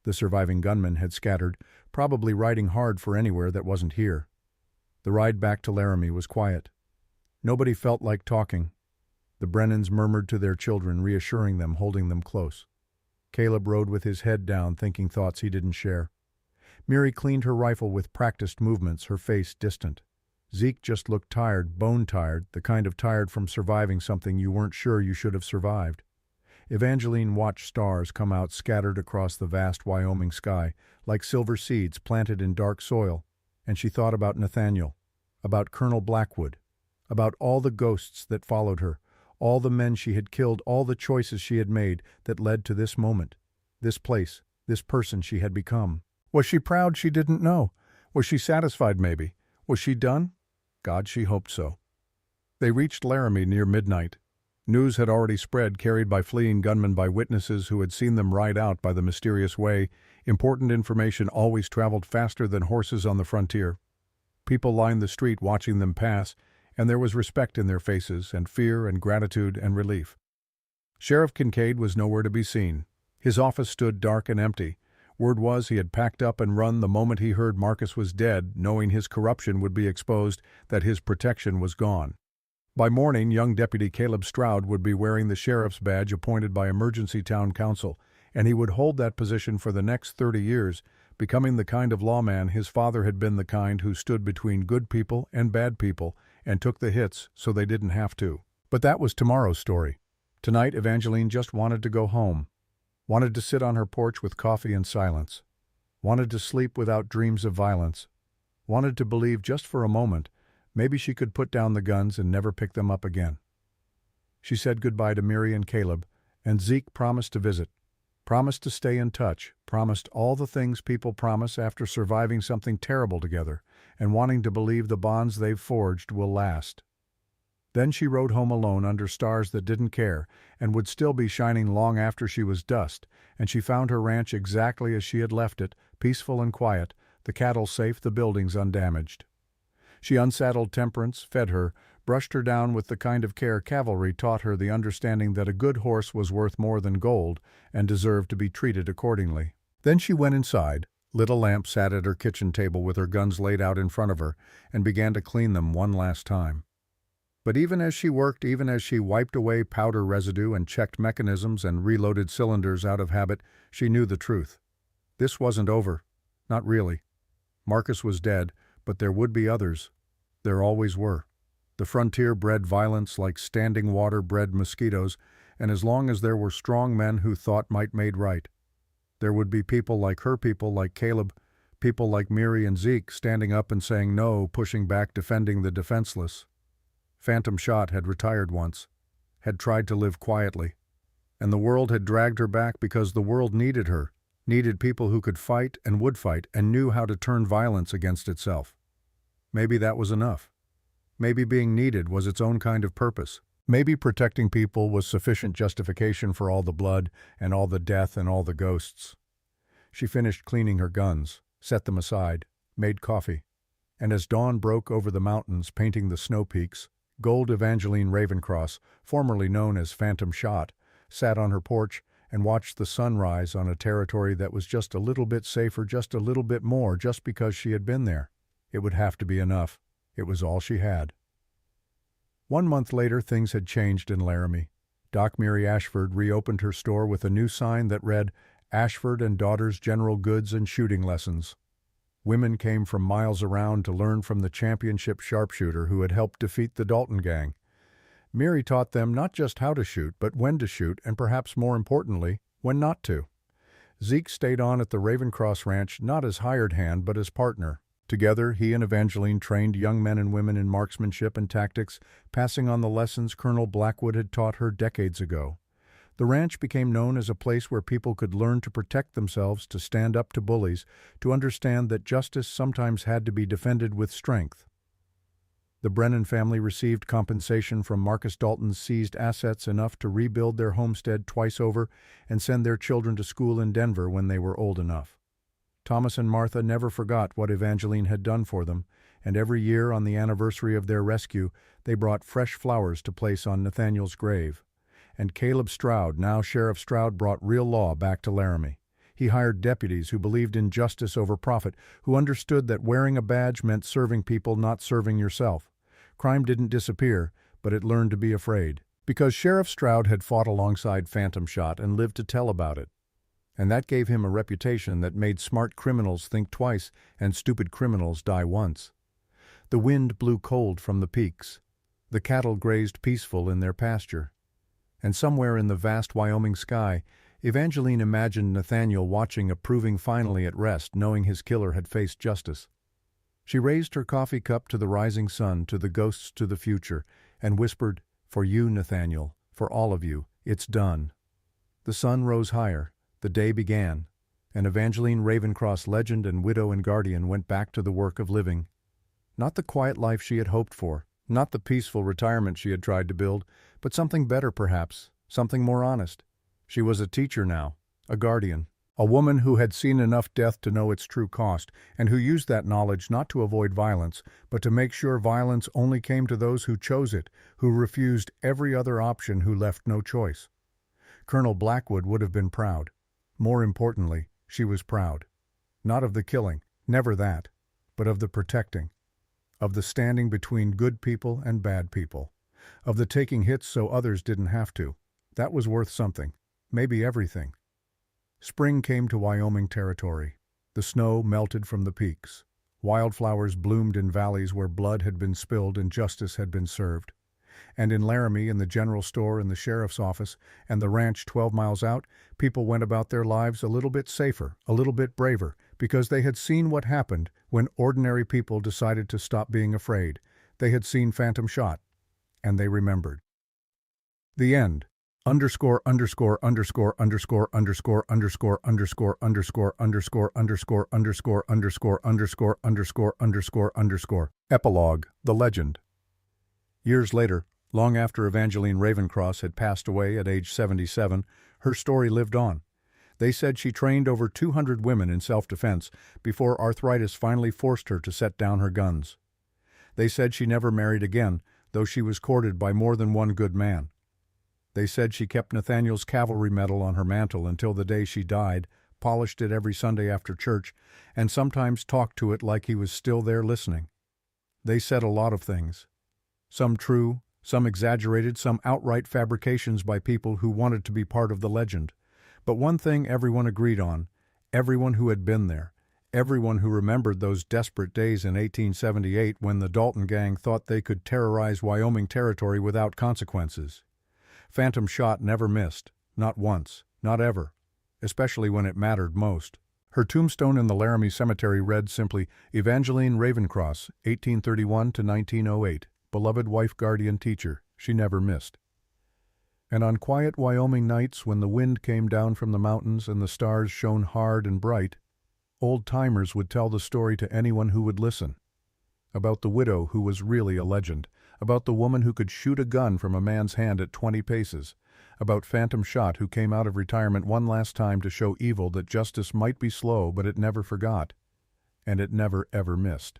The surviving gunmen had scattered, probably riding hard for anywhere that wasn't here. The ride back to Laramie was quiet. Nobody felt like talking. The Brennans murmured to their children, reassuring them, holding them close. Caleb rode with his head down, thinking thoughts he didn't share. Miri cleaned her rifle with practiced movements, her face distant. Zeke just looked tired, bone-tired, the kind of tired from surviving something you weren't sure you should have survived. Evangeline watched stars come out scattered across the vast Wyoming sky, like silver seeds planted in dark soil, and she thought about Nathaniel, about Colonel Blackwood, about all the ghosts that followed her, all the men she had killed, all the choices she had made that led to this moment, this place, this person she had become. Was she proud? She didn't know. Was she satisfied, maybe? Was she done? God, she hoped so. They reached Laramie near midnight. News had already spread, carried by fleeing gunmen, by witnesses who had seen them ride out by the mysterious way. Important information always traveled faster than horses on the frontier. People lined the street watching them pass, and there was respect in their faces, and fear and gratitude and relief. Sheriff Kincaid was nowhere to be seen. His office stood dark and empty. Word was he had packed up and run the moment he heard Marcus was dead, knowing his corruption would be exposed, that his protection was gone. By morning, young Deputy Caleb Stroud would be wearing the sheriff's badge appointed by Emergency Town Council, and he would hold that position for the next 30 years, becoming the kind of lawman his father had been, the kind who stood between good people and bad people and took the hits so they didn't have to. But that was tomorrow's story. Tonight, Evangeline just wanted to go home. Wanted to sit on her porch with coffee and silence. Wanted to sleep without dreams of violence. Wanted to believe just for a moment maybe she could put down the guns and never pick them up again. She said goodbye to Miri and Caleb, and Zeke promised to visit. Promised to stay in touch, promised all the things people promise after surviving something terrible together and wanting to believe the bonds they've forged will last. Then she rode home alone under stars that didn't care and would still be shining long after she was dust, and she found her ranch exactly as she had left it, peaceful and quiet, the cattle safe, the buildings undamaged. She unsaddled Temperance, fed her, brushed her down with the kind of care cavalry taught her, the understanding that a good horse was worth more than gold and deserved to be treated accordingly. Then she went inside, lit a lamp, sat at her kitchen table with her guns laid out in front of her, and began to clean them one last time. But even as she worked, even as she wiped away powder residue and checked mechanisms and reloaded cylinders out of habit, she knew the truth. This wasn't over. Not really. Marcus was dead, but there would be others. There always were. The frontier bred violence like standing water bred mosquitoes, and as long as there were strong men who thought might made right, there would be people like her, people like Caleb, people like Miri and Zeke standing up and saying no, pushing back, defending the defenseless. Phantom Shot had retired once, had tried to live quietly, and the world had dragged her back because the world needed her, needed people who could fight and would fight and knew how to turn violence against itself. Maybe that was enough. Maybe being needed was its own kind of purpose. Maybe protecting people was sufficient justification for all the blood and all the death and all the ghosts. She finished cleaning her guns, set them aside, made coffee. And as dawn broke over the mountains painting the snow peaks, Gold Evangeline Ravencross, formerly known as Phantom Shot, sat on her porch and watched the sun rise on a territory that was just a little bit safer, just a little bit more, just because she had been there. It would have to be enough. It was all she had. 1 month later, things had changed in Laramie. Doc Mary Ashford reopened her store with a new sign that read, "Ashford and Daughters General Goods and Shooting Lessons." Women came from miles around to learn from the championship sharpshooter who had helped defeat the Dalton Gang. Mary taught them not just how to shoot, but when to shoot, and perhaps more importantly, when not to. Zeke stayed on at the Ravencross Ranch not as hired hand, but as partner. Together, he and Evangeline trained young men and women in marksmanship and tactics, passing on the lessons Colonel Blackwood had taught her decades ago. The ranch became known as a place where people could learn to protect themselves, to stand up to bullies, to understand that justice sometimes had to be defended with strength. The Brennan family received compensation from Marcus Dalton's seized assets enough to rebuild their homestead twice over and send their children to school in Denver when they were old enough. Thomas and Martha never forgot what Evangeline had done for them, and every year on the anniversary of their rescue, they brought fresh flowers to place on Nathaniel's grave. And Caleb Stroud, now Sheriff Stroud, brought real law back to Laramie. He hired deputies who believed in justice over profit, who understood that wearing a badge meant serving people, not serving yourself. Crime didn't disappear, but it learned to be afraid. Because Sheriff Stroud had fought alongside Phantom Shot and lived to tell about it. And that gave him a reputation that made smart criminals think twice and stupid criminals die once. The wind blew cold from the peaks. The cattle grazed peaceful in their pasture. And somewhere in the vast Wyoming sky, Evangeline imagined Nathaniel watching, approving, finally at rest, knowing his killer had faced justice. She raised her coffee cup to the rising sun, to the ghosts, to the future, and whispered, "For you, Nathaniel, for all of you, it's done." The sun rose higher, the day began, and Evangeline Ravencross, legend and widow and guardian, went back to the work of living. Not the quiet life she had hoped for, not the peaceful retirement she had tried to build, but something better perhaps, something more honest. She was a teacher now, a guardian, a woman who had seen enough death to know its true cost, and who used that knowledge not to avoid violence, but to make sure violence only came to those who chose it, who refused every other option, who left no choice. Colonel Blackwood would have been proud. More importantly, she was proud. Not of the killing, never that, but of the protecting. Of the standing between good people and bad people. Of the taking hits so others didn't have to. That was worth something, maybe everything. Spring came to Wyoming Territory. The snow melted from the peaks. Wildflowers bloomed in valleys where blood had been spilled and justice had been served. And in Laramie, in the general store, in the sheriff's office, and the ranch 12 miles out, people went about their lives a little bit safer, a little bit braver, because they had seen what happened when ordinary people decided to stop being afraid. They had seen Phantom Shot, and they remembered. The end. Underscore, underscore, underscore, underscore, underscore, underscore, underscore, underscore, underscore, underscore, underscore, underscore, underscore, underscore, underscore, underscore. Epilogue, the legend. Years later, long after Evangeline Ravencross had passed away at age 77, her story lived on. They said she trained over 200 women in self-defense before arthritis finally forced her to set down her guns. They said she never married again, though she was courted by more than one good man. They said she kept Nathaniel's cavalry medal on her mantle until the day she died, polished it every Sunday after church, and sometimes talked to it like he was still there listening. They said a lot of things. Some true, some exaggerated, some outright fabrications by people who wanted to be part of the legend. But one thing everyone agreed on, everyone who had been there, everyone who remembered those desperate days in 1878 when the Dalton Gang thought they could terrorize Wyoming Territory without consequences. Phantom Shot never missed, not once, not ever, especially when it mattered most. Her tombstone in the Laramie Cemetery read simply, Evangeline Ravencross, 1831 to 1908, beloved wife, guardian, teacher, she never missed. And on quiet Wyoming nights when the wind came down from the mountains and the stars shone hard and bright, old-timers would tell the story to anyone who would listen. about the widow who was really a legend, about the woman who could shoot a gun from a man's hand at 20 paces, about Phantom Shot who came out of retirement one last time to show evil that justice might be slow but it never forgot, and it never ever missed.